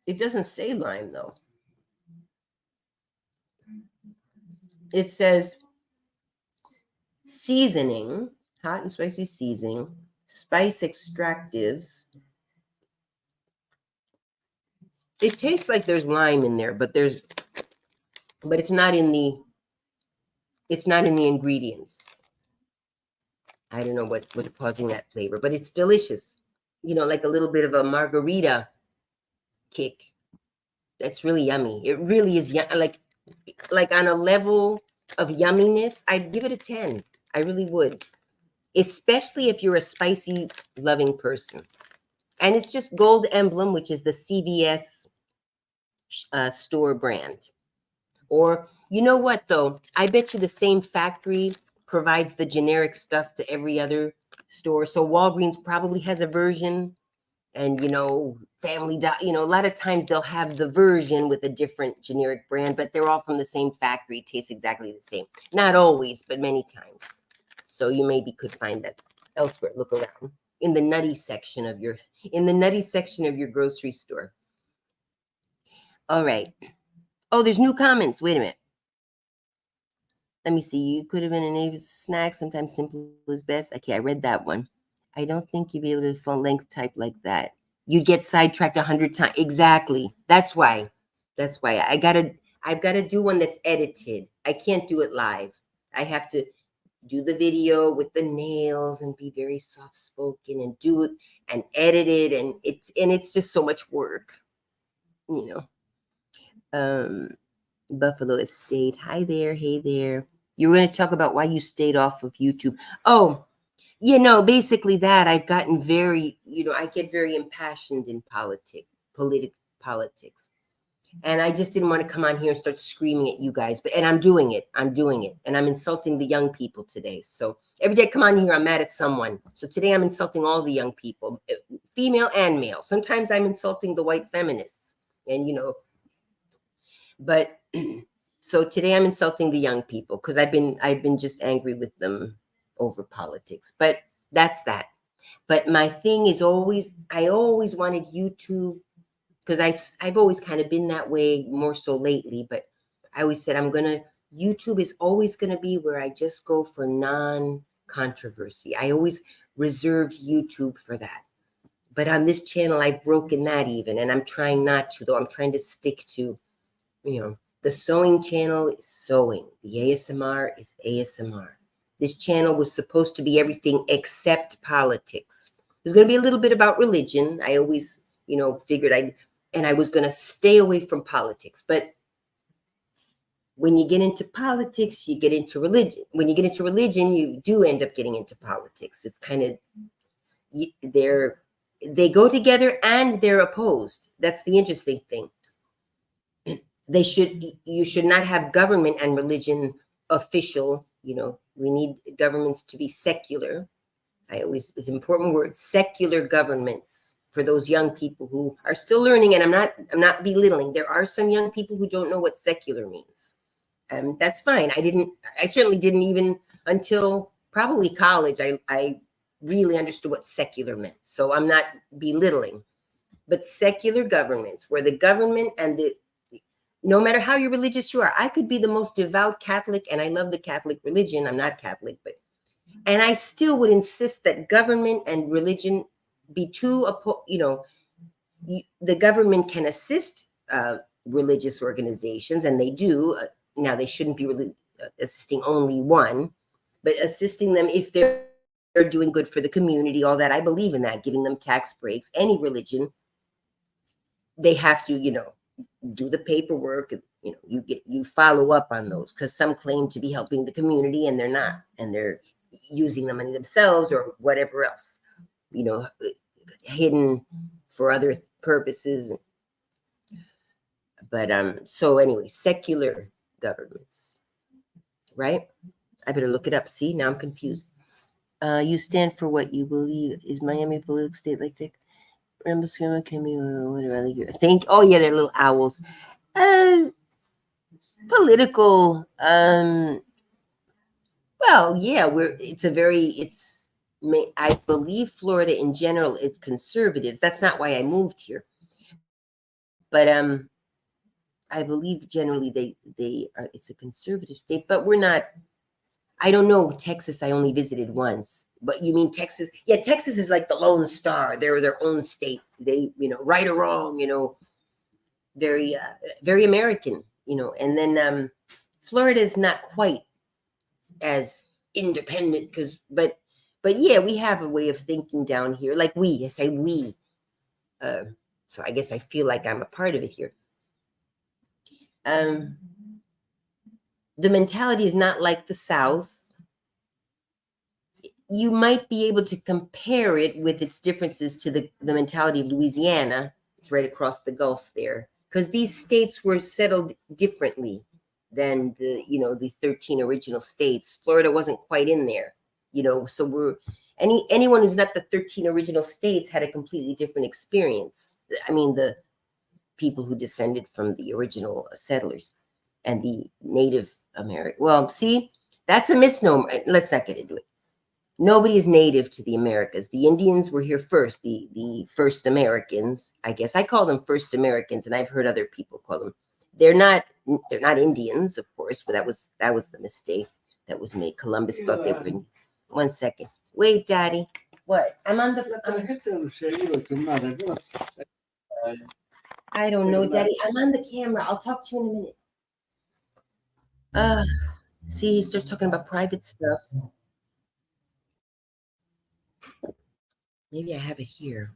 It doesn't say lime though. It says seasoning, hot and spicy seasoning, spice extractives. It tastes like there's lime in there, but it's not in the ingredients. I don't know what's causing that flavor, but it's delicious. Like a little bit of a margarita kick. That's really yummy. It really is like on a level of yumminess, I'd give it a 10. I really would. Especially if you're a spicy loving person. And it's just Gold Emblem, which is the CVS store brand. Or, you know what, though? I bet you the same factory provides the generic stuff to every other store. So Walgreens probably has a version. And, Family Dollar, a lot of times they'll have the version with a different generic brand, but they're all from the same factory. It tastes exactly the same. Not always, but many times. So you maybe could find that elsewhere. Look around in the nutty section of your grocery store. All right. Oh, there's new comments. Wait a minute. Let me see. You could have been an Avis snack. Sometimes simple is best. Okay, I read that one. I don't think you'd be able to full length type like that. You'd get sidetracked 100 times. Exactly. That's why. I've got to do one that's edited. I can't do it live. I have to do the video with the nails and be very soft spoken and do it and edit it, and it's just so much work. Buffalo Estate. Hi there. Hey there. You were going to talk about why you stayed off of YouTube. Oh, basically that I've gotten very, I get very impassioned in politics. And I just didn't want to come on here and start screaming at you guys. And I'm doing it. And I'm insulting the young people today. So every day I come on here, I'm mad at someone. So today I'm insulting all the young people, female and male. Sometimes I'm insulting the white feminists. And, but so today I'm insulting the young people because I've been just angry with them over politics. But that's that. But my thing is I always wanted YouTube, because I've always kind of been that way, more so lately, but I always said YouTube is always going to be where I just go for non-controversy. I always reserved YouTube for that. But on this channel, I've broken that even, and I'm trying not to, though. I'm trying to stick to, the sewing channel is sewing. The ASMR is ASMR. This channel was supposed to be everything except politics. There's going to be a little bit about religion. I always, figured I was going to stay away from politics. But when you get into politics, you get into religion. When you get into religion, you do end up getting into politics. It's kind of they go together and they're opposed. That's the interesting thing. You should not have government and religion official. We need governments to be secular. It's an important word, secular governments, for those young people who are still learning. And I'm not belittling. There are some young people who don't know what secular means. And that's fine. I certainly didn't, even until probably college. I really understood what secular meant. So I'm not belittling, but secular governments, where the government and no matter how you're religious you are, I could be the most devout Catholic and I love the Catholic religion. I'm not Catholic, and I still would insist that government and religion be the government can assist religious organizations, and they do. Now, they shouldn't be really assisting only one, but assisting them if they're doing good for the community, all that. I believe in that, giving them tax breaks. Any religion, they have to, do the paperwork. You follow up on those, because some claim to be helping the community and they're not, and they're using the money themselves or whatever else, hidden for other purposes. But so anyway, secular governments, right? I better look it up. See, now I'm confused. You stand for what you believe. Is Miami a political state like that? Ramble screamer can be whatever you think. Oh yeah, they're little owls. Political. Well, yeah, I believe Florida in general is conservatives. That's not why I moved here. But I believe generally it's a conservative state, but we're not. I don't know Texas. I only visited once. But you mean Texas? Yeah, Texas is like the Lone Star. They're their own state. They, right or wrong, very, very American, And then Florida is not quite as independent, but yeah, we have a way of thinking down here. Like I say we. So I guess I feel like I'm a part of it here. The mentality is not like the South. You might be able to compare it with its differences to the mentality of Louisiana. It's right across the Gulf there, because these states were settled differently than the 13 original states. Florida wasn't quite in there, so anyone who's not the 13 original states had a completely different experience. I mean, the people who descended from the original settlers and the Native American. Well, see, that's a misnomer. Let's not get into it. Nobody is native to the Americas. The Indians were here first, the first Americans. I guess I call them first Americans, and I've heard other people call them. They're not Indians, of course, but that was the mistake that was made. Columbus thought they were. One second. Wait, Daddy. What? I'm on the. I don't know, Daddy. I'm on the camera. I'll talk to you in a minute. See, he starts talking about private stuff. Maybe I have it here.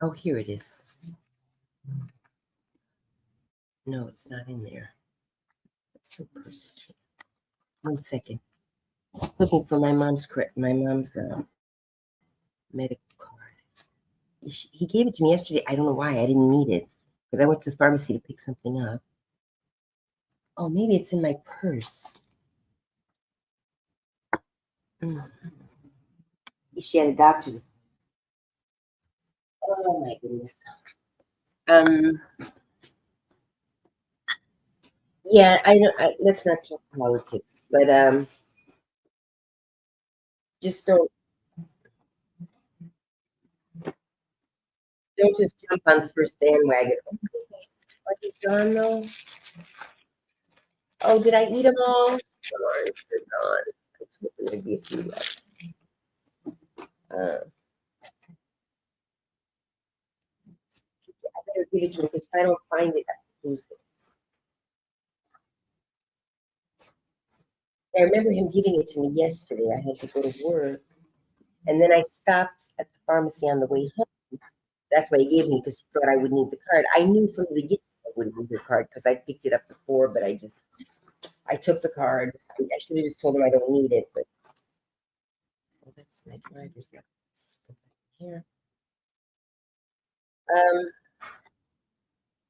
Oh, here it is. No, it's not in there. It's so personal. 1 second. Looking for my mom's medical card. He gave it to me yesterday. I don't know why. I didn't need it because I went to the pharmacy to pick something up. Oh, maybe it's in my purse. She had a doctor. Oh my goodness. Yeah, let's not talk politics, but just don't just jump on the first bandwagon. Are these gone though? Oh, did I eat them all? Come on, they're gone. I was hoping there'd be a few left. I better give it to him because if I don't find it, I lose it. I remember him giving it to me yesterday. I had to go to work, and then I stopped at the pharmacy on the way home. That's why he gave me, because he thought I would need the card. I knew from the beginning I wouldn't need the card because I picked it up before, but I took the card. I should have just told him I don't need it, but that's my driver's license. Here. Um,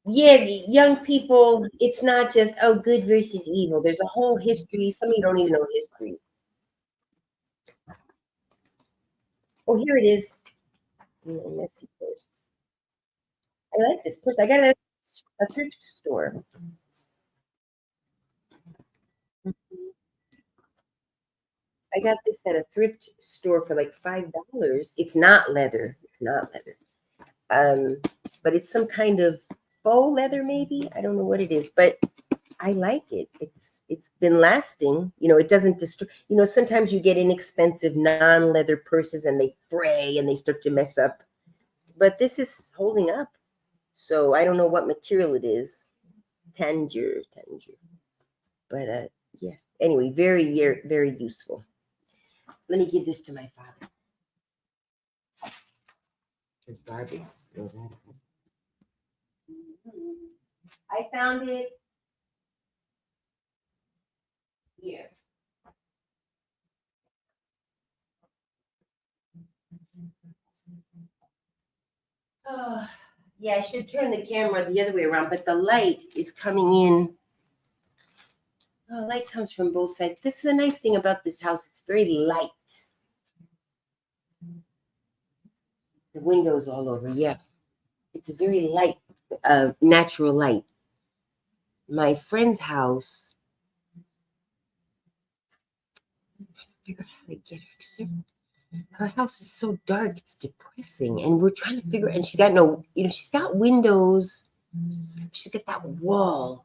yeah, the young people, it's not just, oh, good versus evil. There's a whole history. Some of you don't even know history. Oh, here it is. Messy purse. I like this purse. I got it at a thrift store. I got this at a thrift store for like $5. It's not leather. It's not leather. Um, but it's some kind of faux leather, maybe. I don't know what it is, but I like it. It's been lasting. You know, it doesn't destroy. You know, sometimes you get inexpensive non-leather purses and they fray and they start to mess up. But this is holding up. So I don't know what material it is. Tanger. But yeah. Anyway, very useful. Let me give this to my father. There's Barbie. I found it. Yeah. Oh, yeah, I should turn the camera the other way around, but the light is coming in. Oh, light comes from both sides. This is the nice thing about this house. It's very light. The windows all over. Yeah. It's a very light, natural light. My friend's house, figure out how to get her house is so dark, it's depressing. And we're trying to figure, and she's got no, you know, she's got windows. She's got that wall.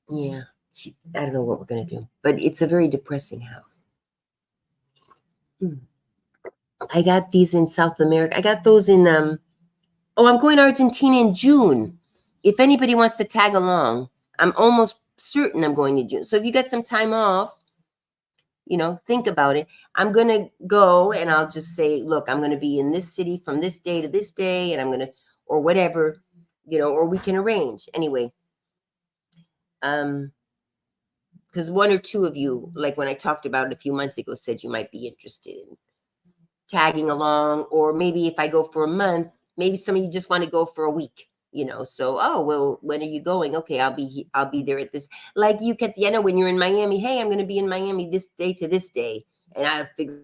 Yeah. I don't know what we're going to do, but it's a very depressing house. I got these in South America. I got those in, I'm going to Argentina in June. If anybody wants to tag along, I'm almost certain I'm going to June. So if you got some time off, you know, think about it. I'm going to go and I'll just say, look, I'm going to be in this city from this day to this day, and I'm going to, or whatever, you know, or we can arrange anyway. Because one or two of you, like when I talked about it a few months ago, said you might be interested in tagging along, or maybe if I go for a month, maybe some of you just want to go for a week, you know. So, oh well, when are you going? Okay, I'll be there at this. Like you, Katiana, when you're in Miami, hey, I'm going to be in Miami this day to this day, and I'll figure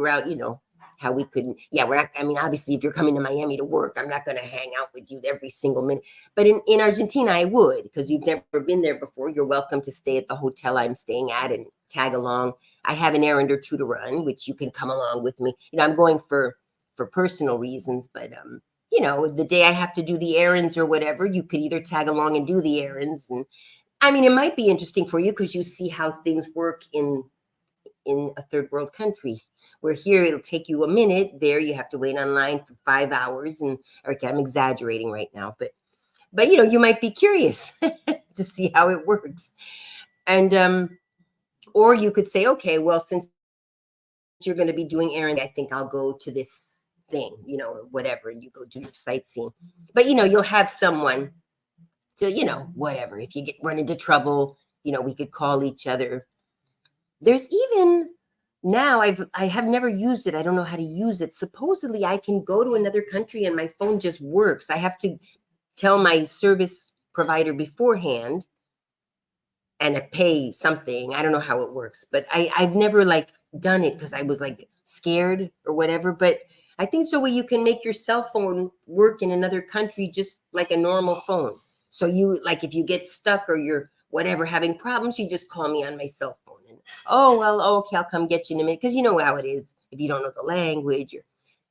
out, you know, how we couldn't. Yeah, we're not. I mean, obviously, if you're coming to Miami to work, I'm not going to hang out with you every single minute. But in Argentina, I would, because you've never been there before. You're welcome to stay at the hotel I'm staying at and tag along. I have an errand or two to run, which you can come along with me. You know, I'm going for personal reasons, but you know, the day I have to do the errands or whatever, you could either tag along and do the errands. And I mean, it might be interesting for you because you see how things work in a third world country. Where here it'll take you a minute. There you have to wait online for 5 hours. And okay, I'm exaggerating right now, but you know, you might be curious to see how it works. And or you could say, okay, well, since you're going to be doing errands, I think I'll go to this thing, you know, or whatever, and you go do your sightseeing. But you know, you'll have someone to, you know, whatever. If you run into trouble, you know, we could call each other. There's even now I have never used it. I don't know how to use it. Supposedly I can go to another country and my phone just works. I have to tell my service provider beforehand and I pay something. I don't know how it works, but I've never like done it because I was like scared or whatever. But I think so where you can make your cell phone work in another country just like a normal phone. So you like if you get stuck or you're whatever having problems, you just call me on my cell phone. And oh well, okay, I'll come get you in a minute because you know how it is if you don't know the language.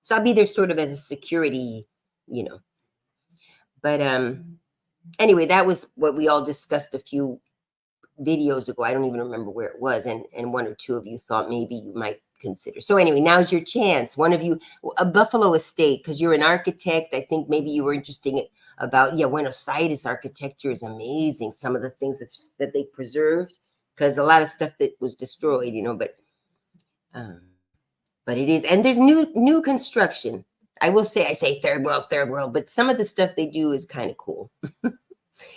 So I'll be there sort of as a security, you know. But anyway, that was what we all discussed a few videos ago. I don't even remember where it was, and one or two of you thought maybe you might consider. So anyway, now's your chance. One of you, a Buffalo Estate, because you're an architect. I think maybe you were interested about Buenos Aires architecture is amazing. Some of the things that they preserved, because a lot of stuff that was destroyed, you know. But it is, and there's new construction. I will say, I say third world, but some of the stuff they do is kind of cool.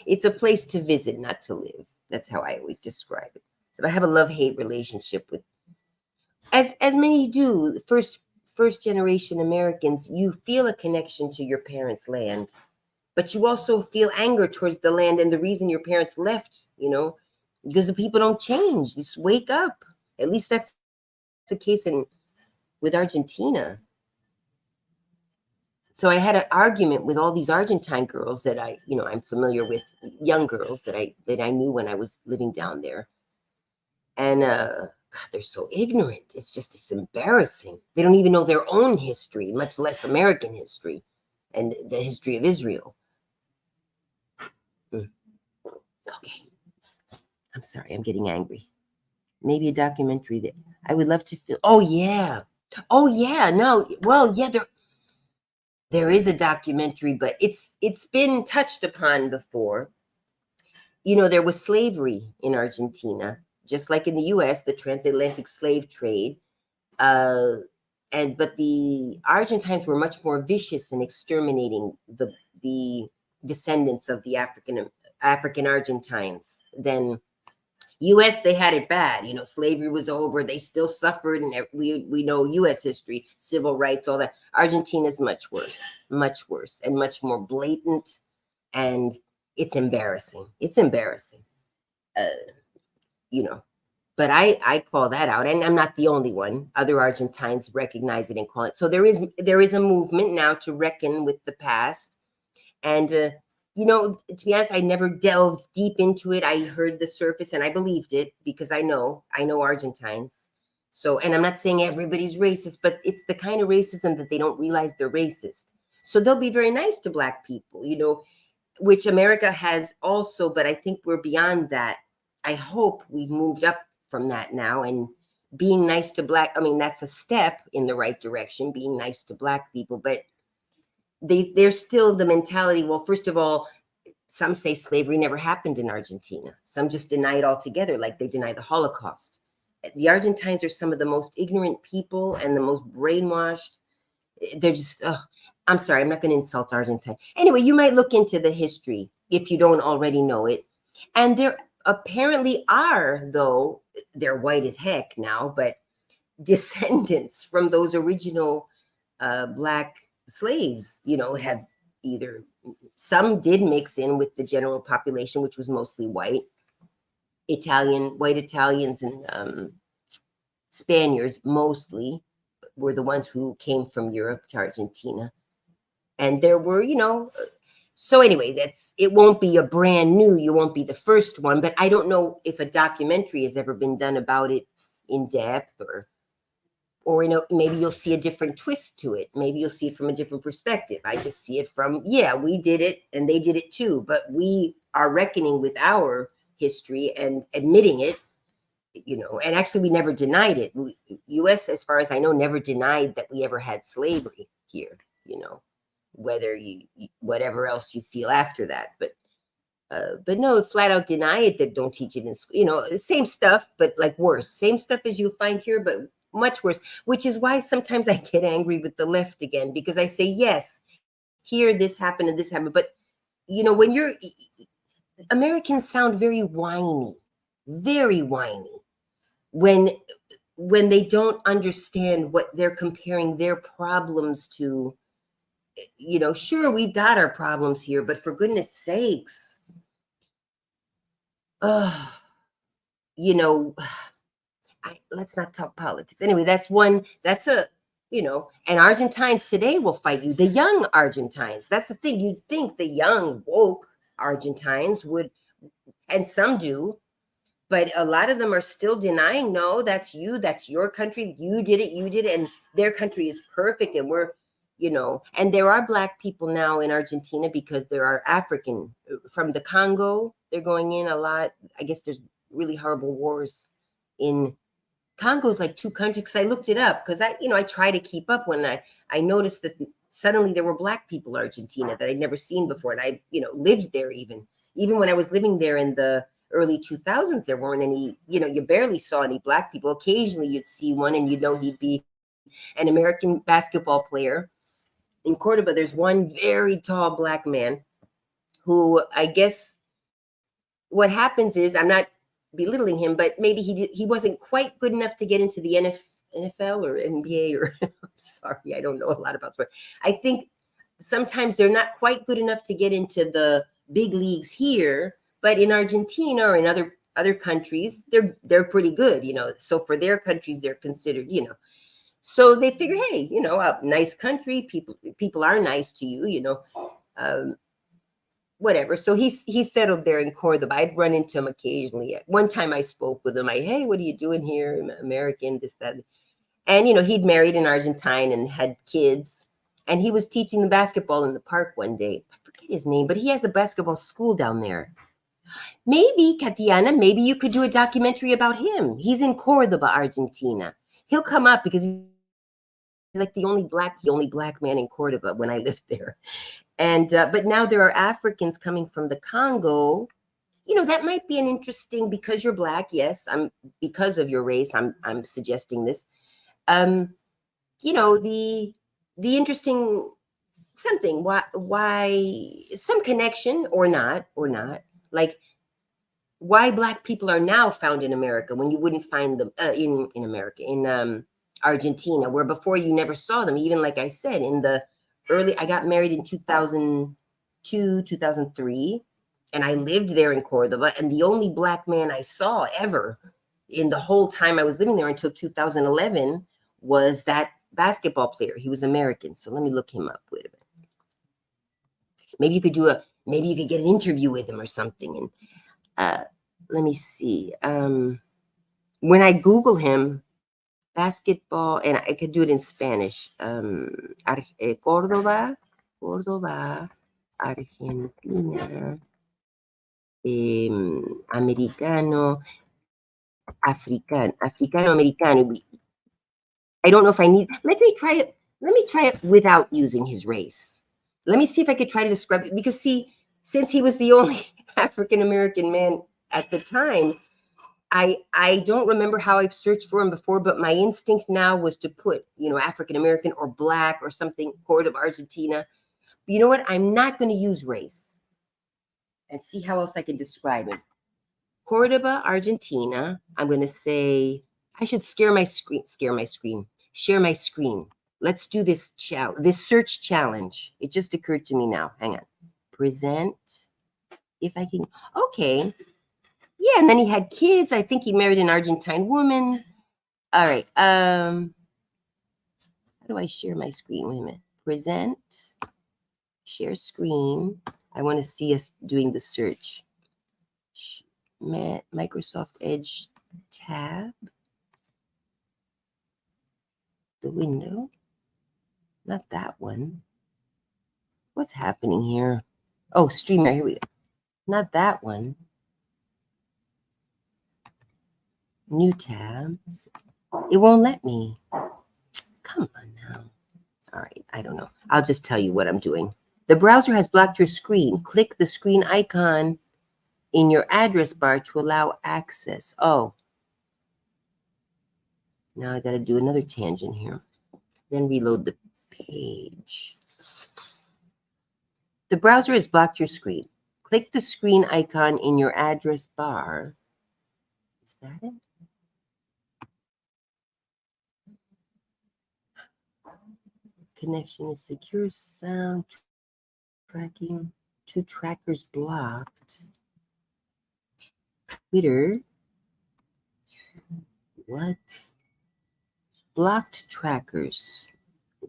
It's a place to visit, not to live. That's how I always describe it. I have a love-hate relationship with, as many do. First generation Americans, you feel a connection to your parents' land, but you also feel anger towards the land and the reason your parents left, because the people don't change. Just wake up. At least that's the case with Argentina. So I had an argument with all these Argentine girls that I'm familiar with, young girls that I knew when I was living down there. And God, they're so ignorant. It's embarrassing. They don't even know their own history, much less American history and the history of Israel. Okay. I'm sorry, I'm getting angry. Maybe a documentary that I would love to film. Oh yeah. Oh yeah. No. Well, yeah, there is a documentary, but it's been touched upon before. There was slavery in Argentina, just like in the US, the transatlantic slave trade. Uh but the Argentines were much more vicious in exterminating the descendants of the African Argentines than US. They had it bad. Slavery was over. They still suffered, and we know US history, civil rights, all that. Argentina's much worse, and much more blatant, and it's embarrassing. It's embarrassing. Uh, you know, but I call that out, and I'm not the only one. Other Argentines recognize it and call it. So there is a movement now to reckon with the past. And to be honest, I never delved deep into it. I heard the surface and I believed it because I know Argentines. So, and I'm not saying everybody's racist, but it's the kind of racism that they don't realize they're racist. So they'll be very nice to Black people, which America has also, but I think we're beyond that. I hope we've moved up from that now, and being nice to that's a step in the right direction, being nice to Black people, but there's still the mentality. Well, first of all, some say slavery never happened in Argentina. Some just deny it altogether, like they deny the Holocaust. The Argentines are some of the most ignorant people and the most brainwashed. They're just, I'm sorry, I'm not going to insult Argentine. Anyway, you might look into the history if you don't already know it. And there apparently are, though, they're white as heck now, but descendants from those original Black slaves, have either, some did mix in with the general population, which was mostly white Italians and Spaniards mostly were the ones who came from Europe to Argentina. And there were, so anyway, it won't be a brand new, you won't be the first one, but I don't know if a documentary has ever been done about it in depth, or maybe you'll see a different twist to it. Maybe you'll see it from a different perspective. I just see it from, yeah, we did it and they did it too, but we are reckoning with our history and admitting it, and actually we never denied it. US, as far as I know, never denied that we ever had slavery here, whether whatever else you feel after that. But no, flat out deny it, that don't teach it in school, same stuff, but like worse, same stuff as you find here, but much worse, which is why sometimes I get angry with the left again, because I say, yes, here, this happened and this happened. But, when Americans sound very whiny when they don't understand what they're comparing their problems to. Sure, we've got our problems here, but for goodness sakes, let's not talk politics. Anyway, and Argentines today will fight you. The young Argentines, that's the thing. You'd think the young, woke Argentines would, and some do, but a lot of them are still denying, no, that's your country. You did it, and their country is perfect. And we're, and there are Black people now in Argentina because there are African from the Congo. They're going in a lot. I guess there's really horrible wars in Congo. Is like two countries, because I looked it up, because I try to keep up. When I noticed that suddenly there were Black people in Argentina that I'd never seen before, and I lived there. Even when I was living there in the early 2000s, there weren't any, you barely saw any Black people. Occasionally you'd see one, and he'd be an American basketball player. In Cordoba, there's one very tall Black man who, I guess what happens is, I'm not belittling him, but maybe he wasn't quite good enough to get into the NFL or NBA or I'm sorry, I don't know a lot about sport. I think sometimes they're not quite good enough to get into the big leagues here, but in Argentina or in other countries, they're pretty good, So for their countries, they're considered. So they figure, hey, a nice country, people are nice to you, um, whatever. So he settled there in Cordoba. I'd run into him occasionally. One time I spoke with him. Hey, what are you doing here? I'm American, this, that. And, he'd married an Argentine and had kids. And he was teaching the basketball in the park one day. I forget his name, but he has a basketball school down there. Maybe, Katiana, maybe you could do a documentary about him. He's in Cordoba, Argentina. He'll come up because he's like the only black man in Cordoba when I lived there. And but now there are Africans coming from the Congo. That might be an interesting, because you're black. Yes, because of your race. I'm suggesting this. The interesting something. Why some connection or not, like why black people are now found in America when you wouldn't find them in America, in Argentina, where before you never saw them. Even like I said, in the I got married in 2002, 2003, and I lived there in Cordoba. And the only black man I saw ever in the whole time I was living there until 2011 was that basketball player. He was American. So let me look him up. Wait a minute. Maybe you could get an interview with him or something. And let me see. When I Google him, basketball, and I could do it in Spanish. Córdoba, Argentina, americano, africano, americano. I don't know if I need. Let me try it. Let me try it without using his race. Let me see if I could try to describe it. Because since he was the only African American man at the time, I don't remember how I've searched for him before, but my instinct now was to put, African American or black or something, Cordoba, Argentina. But you know what? I'm not going to use race, and see how else I can describe him. Cordoba, Argentina. I'm going to say, I should share my screen. Let's do this search challenge. It just occurred to me now. Hang on. Present. If I can. Okay. Yeah, and then he had kids. I think he married an Argentine woman. All right. How do I share my screen? Wait a minute. Present. Share screen. I want to see us doing the search. Microsoft Edge tab. The window. Not that one. What's happening here? Oh, StreamYard. Here we go. Not that one. New tabs. It won't let me. Come on now. All right. I don't know. I'll just tell you what I'm doing. The browser has blocked your screen. Click the screen icon in your address bar to allow access. Oh. Now I got to do another tangent here. Then reload the page. The browser has blocked your screen. Click the screen icon in your address bar. Is that it? Connection is secure. Sound tracking. 2 trackers blocked. Twitter. What? Blocked trackers.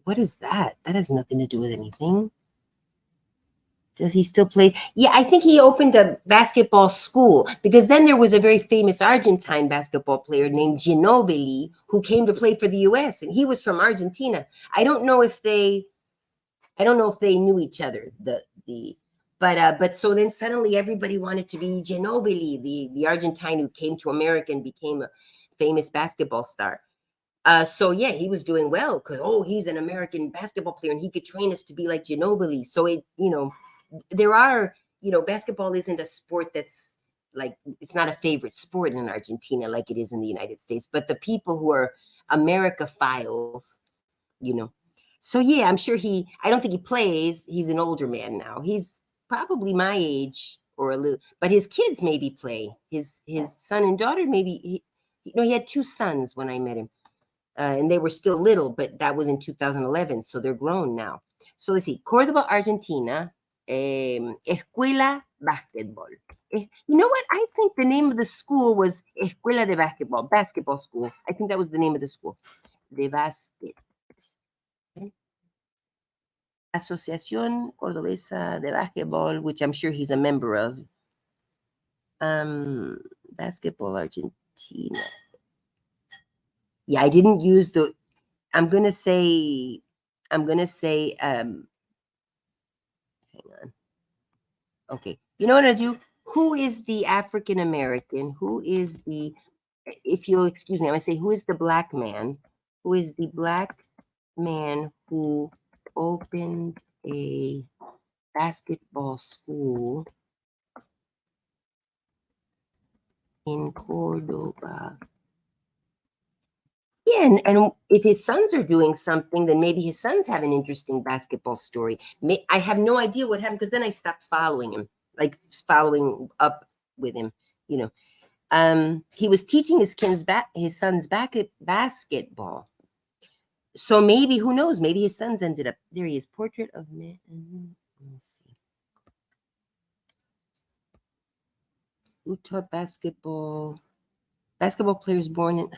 What is that? That has nothing to do with anything. Does he still play? Yeah, I think he opened a basketball school, because then there was a very famous Argentine basketball player named Ginobili who came to play for the US, and he was from Argentina. I don't know if they knew each other. But so then suddenly everybody wanted to be Ginobili, the Argentine who came to America and became a famous basketball star. So yeah, he was doing well because he's an American basketball player and he could train us to be like Ginobili. So there are, basketball isn't a sport that's like, it's not a favorite sport in Argentina like it is in the United States. But the people who are Americophiles, So yeah, I'm sure I don't think he plays. He's an older man now. He's probably my age or a little, but his kids maybe play. His son and daughter maybe. He had two sons when I met him, and they were still little, but that was in 2011, so they're grown now. So let's see, Cordoba, Argentina, Escuela Basketball. You know what? I think the name of the school was Escuela de Basketball School. I think that was the name of the school. De Basket. Asociación Cordobesa de Basketball, which I'm sure he's a member of. Basketball Argentina. Yeah, I didn't use the. I'm gonna say. Hang on. Okay, you know what I do? Who is the African American? Who is the? If you'll excuse me, I'm gonna say who is the black man? Who is the black man who opened a basketball school in Cordoba? Yeah, and if his sons are doing something, then maybe his sons have an interesting basketball story. I have no idea what happened because then I stopped following him, like following up with him. You know, he was teaching his sons basketball. So maybe who knows? Maybe his sons ended up there. He is portrait of man. Let me see. Who taught basketball? Basketball players born in.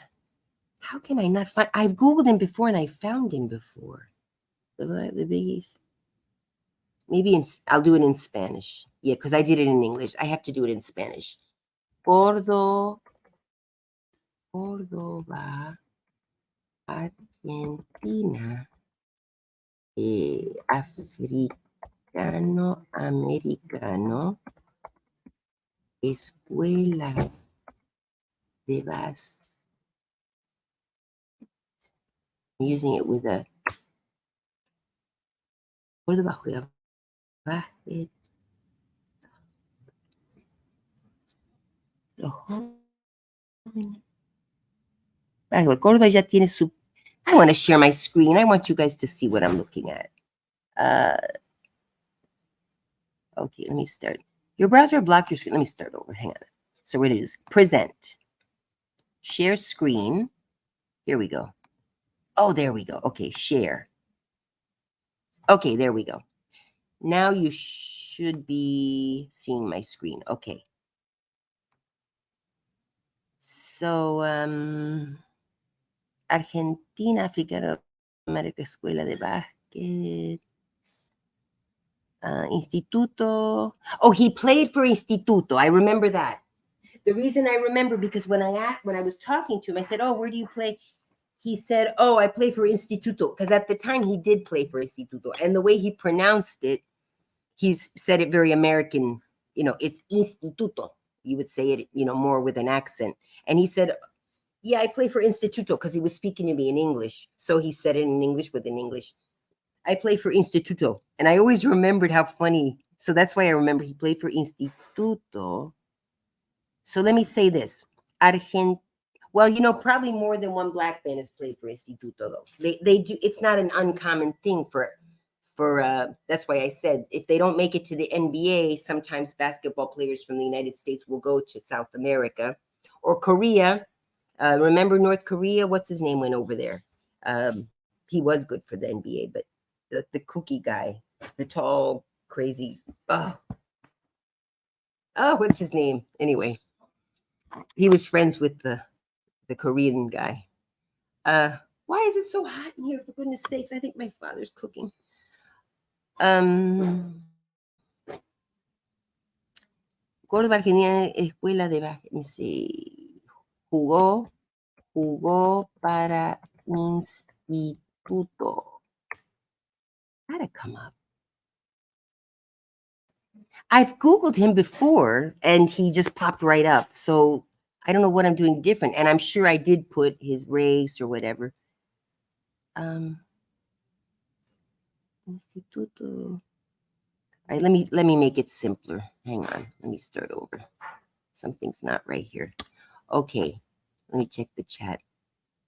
How can I not find? I've Googled him before and I found him before. The biggies. Maybe I'll do it in Spanish. Yeah, because I did it in English. I have to do it in Spanish. Córdoba, Argentina, africano, americano, escuela de básquet. I'm using it with a Córdoba juega básquet. Los jóvenes. Córdoba ya tiene su. I want to share my screen. I want you guys to see what I'm looking at. Okay, let me start. Your browser blocked your screen. Let me start over. Hang on. So we're going to use present. Share screen. Here we go. Oh, there we go. Okay, share. Okay, there we go. Now you should be seeing my screen. Okay. So, Argentina, Africana America Escuela de Básquet. Instituto. Oh, he played for Instituto. I remember that. The reason I remember because when I was talking to him, I said, "Oh, where do you play?" He said, "Oh, I play for Instituto," because at the time he did play for Instituto, and the way he pronounced it, he said it very American. You know, it's Instituto. You would say it, you know, more with an accent. And he said, "Yeah, I play for Instituto," because he was speaking to me in English. So he said it in English with an English. I play for Instituto. And I always remembered how funny. So that's why I remember he played for Instituto. So let me say this. Well, you know, probably more than one black man has played for Instituto, though. They do. It's not an uncommon thing for that's why I said if they don't make it to the NBA, sometimes basketball players from the United States will go to South America or Korea. Remember North Korea? What's his name went over there? He was good for the NBA, but the cookie guy, the tall, crazy. Oh, what's his name? Anyway, he was friends with the Korean guy. Why is it so hot in here? For goodness sakes, I think my father's cooking. Córdoba, Argentina, escuela de básquet. Jugó para Instituto. Gotta come up. I've Googled him before and he just popped right up. So I don't know what I'm doing different. And I'm sure I did put his race or whatever. Instituto. All right, let me make it simpler. Hang on. Let me start over. Something's not right here. Okay. Let me check the chat.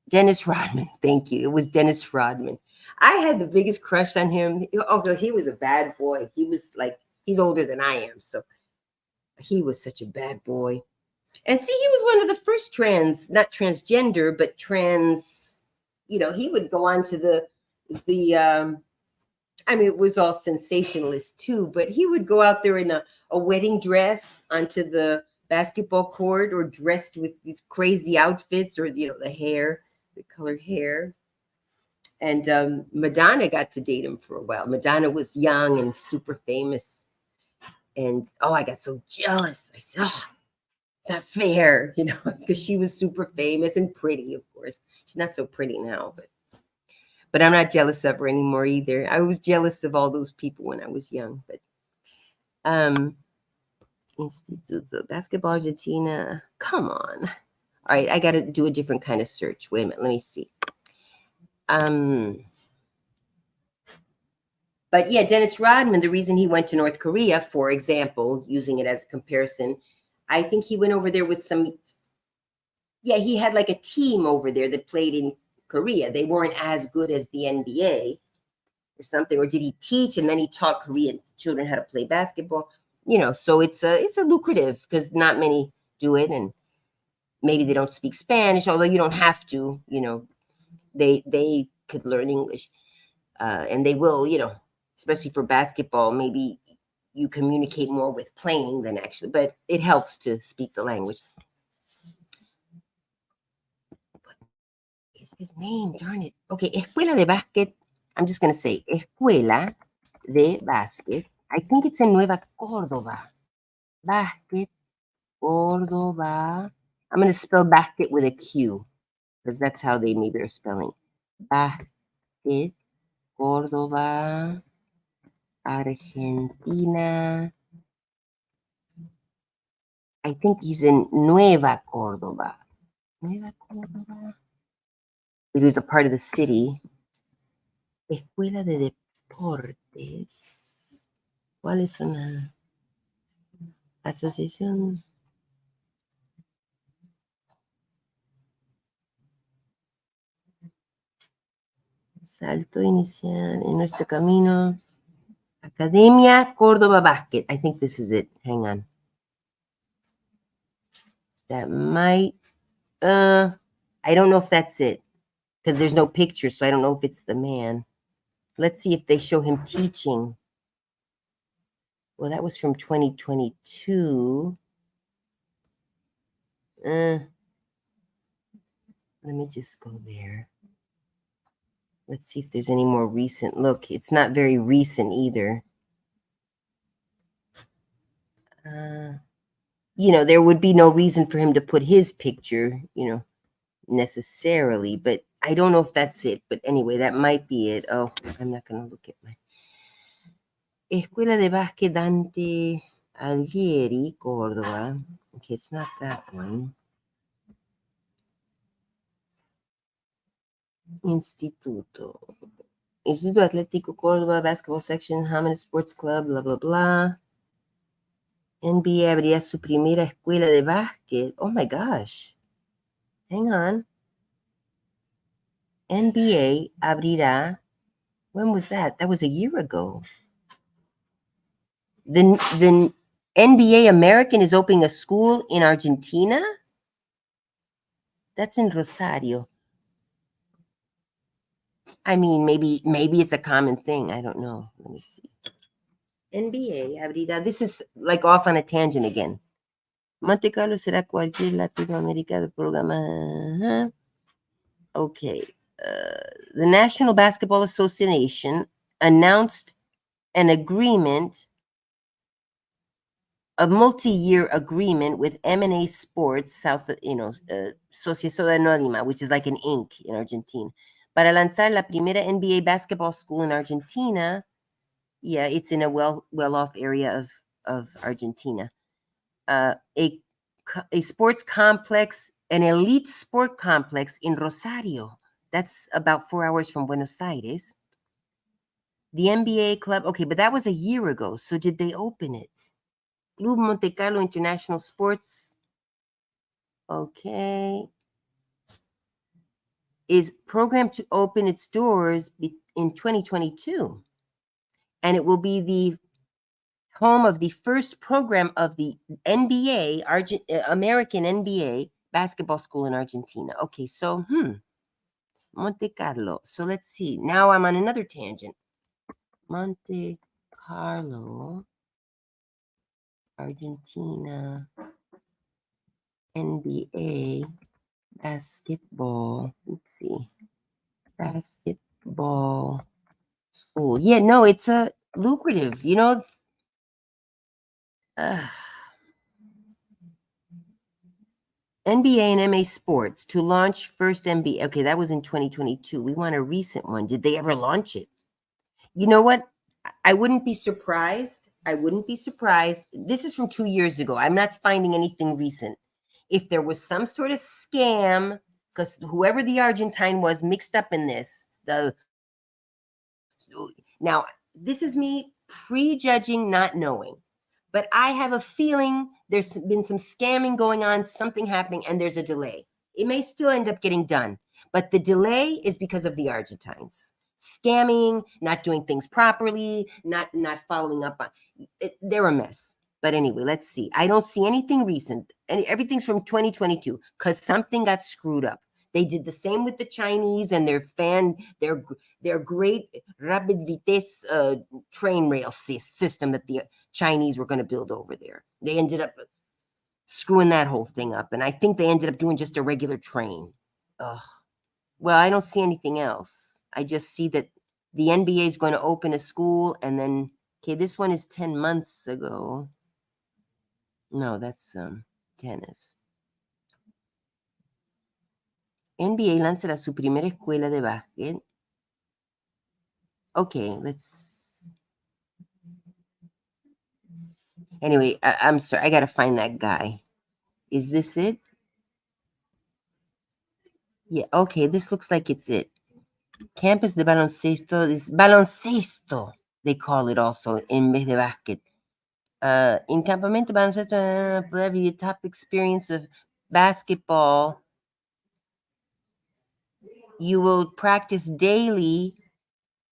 Dennis Rodman. Thank you. It was Dennis Rodman. I had the biggest crush on him. Oh, he was a bad boy. He was like, he's older than I am. So He was such a bad boy. And see, he was one of the first not transgender, but trans, he would go on to the I mean, it was all sensationalist too, but he would go out there in a wedding dress onto the basketball court or dressed with these crazy outfits or, the hair, the colored hair. And Madonna got to date him for a while. Madonna was young and super famous. And I got so jealous. I said, oh, it's not fair, because she was super famous and pretty, of course. She's not so pretty now, but I'm not jealous of her anymore either. I was jealous of all those people when I was young, but Instituto Basketball Argentina. Come on. All right, I got to do a different kind of search. Wait a minute, let me see. But yeah, Dennis Rodman, the reason he went to North Korea, for example, using it as a comparison, I think he went over there with he had like a team over there that played in Korea. They weren't as good as the NBA or something. Or did he teach and then he taught Korean children how to play basketball? So it's a lucrative because not many do it, and maybe they don't speak Spanish, although you don't have to. They could learn English, and they will. Especially for basketball, maybe you communicate more with playing than actually, but it helps to speak the language. Is his name? Darn it. Okay, Escuela de Básquet. I'm just going to say Escuela de Básquet. I think it's in Nueva Córdoba. Básquet, Córdoba. I'm going to spell basket with a Q because that's how they maybe are spelling. Básquet, Córdoba, Argentina. I think he's in Nueva Córdoba. Nueva Córdoba. It was a part of the city. Escuela de Deportes. ¿Cuál es una asociación? Salto inicial en nuestro camino. Academia Córdoba Basket. I think this is it. Hang on. That might, I don't know if that's it because there's no picture, so I don't know if it's the man. Let's see if they show him teaching. Well, that was from 2022. Let me just go there. Let's see if there's any more recent. Look, it's not very recent either. There would be no reason for him to put his picture, necessarily, but I don't know if that's it. But anyway, that might be it. Oh, I'm not going to look at my Escuela de Básquet Dante Alighieri, Córdoba. Okay, it's not that one. Instituto Atlético Córdoba, Basketball Section, Hamid Sports Club, blah, blah, blah. NBA abrirá su primera escuela de básquet. Oh my gosh. Hang on. NBA abrirá. When was that? That was a year ago. The NBA American is opening a school in Argentina? That's in Rosario. I mean, maybe it's a common thing. I don't know. Let me see. NBA abrirá. This is like off on a tangent again. Monte Carlo será cualquier Latinoamérica del programa. Okay. The National Basketball Association announced an agreement, a multi-year agreement with M&A Sports, Sociedad Anónima, which is like an Inc. in Argentina, para lanzar la primera NBA basketball school in Argentina. Yeah, it's in a well-off area of Argentina. A sports complex, an elite sport complex in Rosario. That's about 4 hours from Buenos Aires. The NBA club, okay, but that was a year ago. So did they open it? Club Monte Carlo International Sports, okay, is programmed to open its doors in 2022. And it will be home of the first program of the NBA, American NBA basketball school in Argentina. Okay, so, Monte Carlo. So let's see. Now I'm on another tangent. Monte Carlo, Argentina, NBA, basketball. Oopsie. Basketball school. Yeah, no, it's a lucrative, NBA and MA Sports to launch first NBA. Okay, that was in 2022. We want a recent one. Did they ever launch it? You know what? I wouldn't be surprised. I wouldn't be surprised. This is from 2 years ago. I'm not finding anything recent. If there was some sort of scam, because whoever the Argentine was mixed up in this, now this is me prejudging, not knowing. But I have a feeling there's been some scamming going on, something happening, and there's a delay. It may still end up getting done, but the delay is because of the Argentines. Scamming, not doing things properly, not following up on it. They're a mess. But anyway, let's see. I don't see anything recent. And everything's from 2022 because something got screwed up. They did the same with the Chinese and their great rapid vitesse train rail system that the Chinese were going to build over there. They ended up screwing that whole thing up. And I think they ended up doing just a regular train. Ugh. Well, I don't see anything else. I just see that the NBA is going to open a school and then, okay, this one is 10 months ago. No, that's tennis. NBA lanzará su primera escuela de básquet. Okay, let's. Anyway, I'm sorry. I got to find that guy. Is this it? Yeah, okay. This looks like it's it. Campus de baloncesto. This baloncesto, they call it also, in vez de basket. In campamento baloncesto, your top experience of basketball. You will practice daily,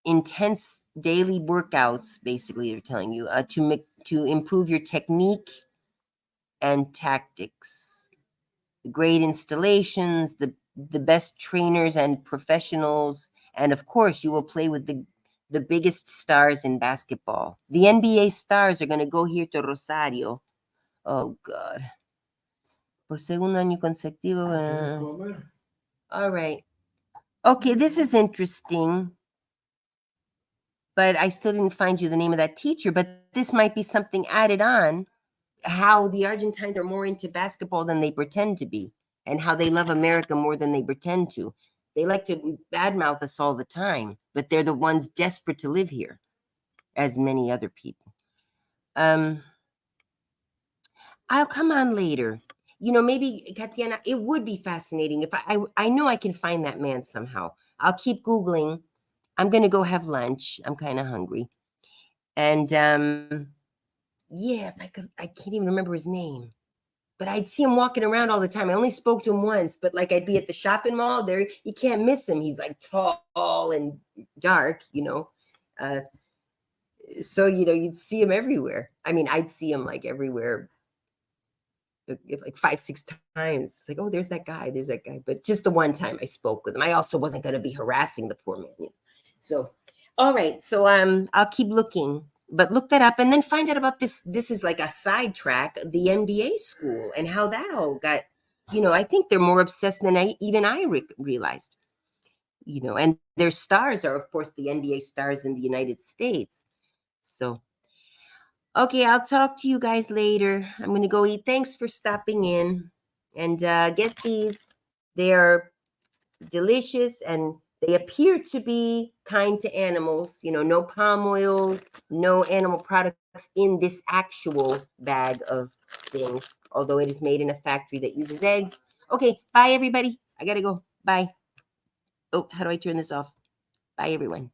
intense daily workouts. Basically, they're telling you to improve your technique and tactics. Great installations, the best trainers and professionals, and of course, you will play with the biggest stars in basketball. The NBA stars are going to go here to Rosario. Oh God. Por segundo año consecutivo. All right. Okay, this is interesting. But I still didn't find you the name of that teacher. But this might be something added on, how the Argentines are more into basketball than they pretend to be, and how they love America more than they pretend to. They like to badmouth us all the time, but they're the ones desperate to live here, as many other people. I'll come on later. Maybe, Katiana, it would be fascinating if I know I can find that man somehow. I'll keep Googling. I'm going to go have lunch. I'm kind of hungry. And yeah, if I could, I can't even remember his name. But I'd see him walking around all the time. I only spoke to him once, but like I'd be at the shopping mall there. You can't miss him. He's like tall and dark, so, you'd see him everywhere. I mean, I'd see him like everywhere, like 5-6 times. It's like, oh, there's that guy. There's that guy. But just the one time I spoke with him, I also wasn't going to be harassing the poor man. So, all right. So I'll keep looking. But look that up and then find out about this. This is like a sidetrack, the NBA school and how that all got, I think they're more obsessed than I realized, and their stars are, of course, the NBA stars in the United States. So, okay, I'll talk to you guys later. I'm going to go eat. Thanks for stopping in and get these. They are delicious and they appear to be kind to animals, no palm oil, no animal products in this actual bag of things, although it is made in a factory that uses eggs. Okay, bye everybody. I gotta go. Bye. Oh, how do I turn this off? Bye everyone.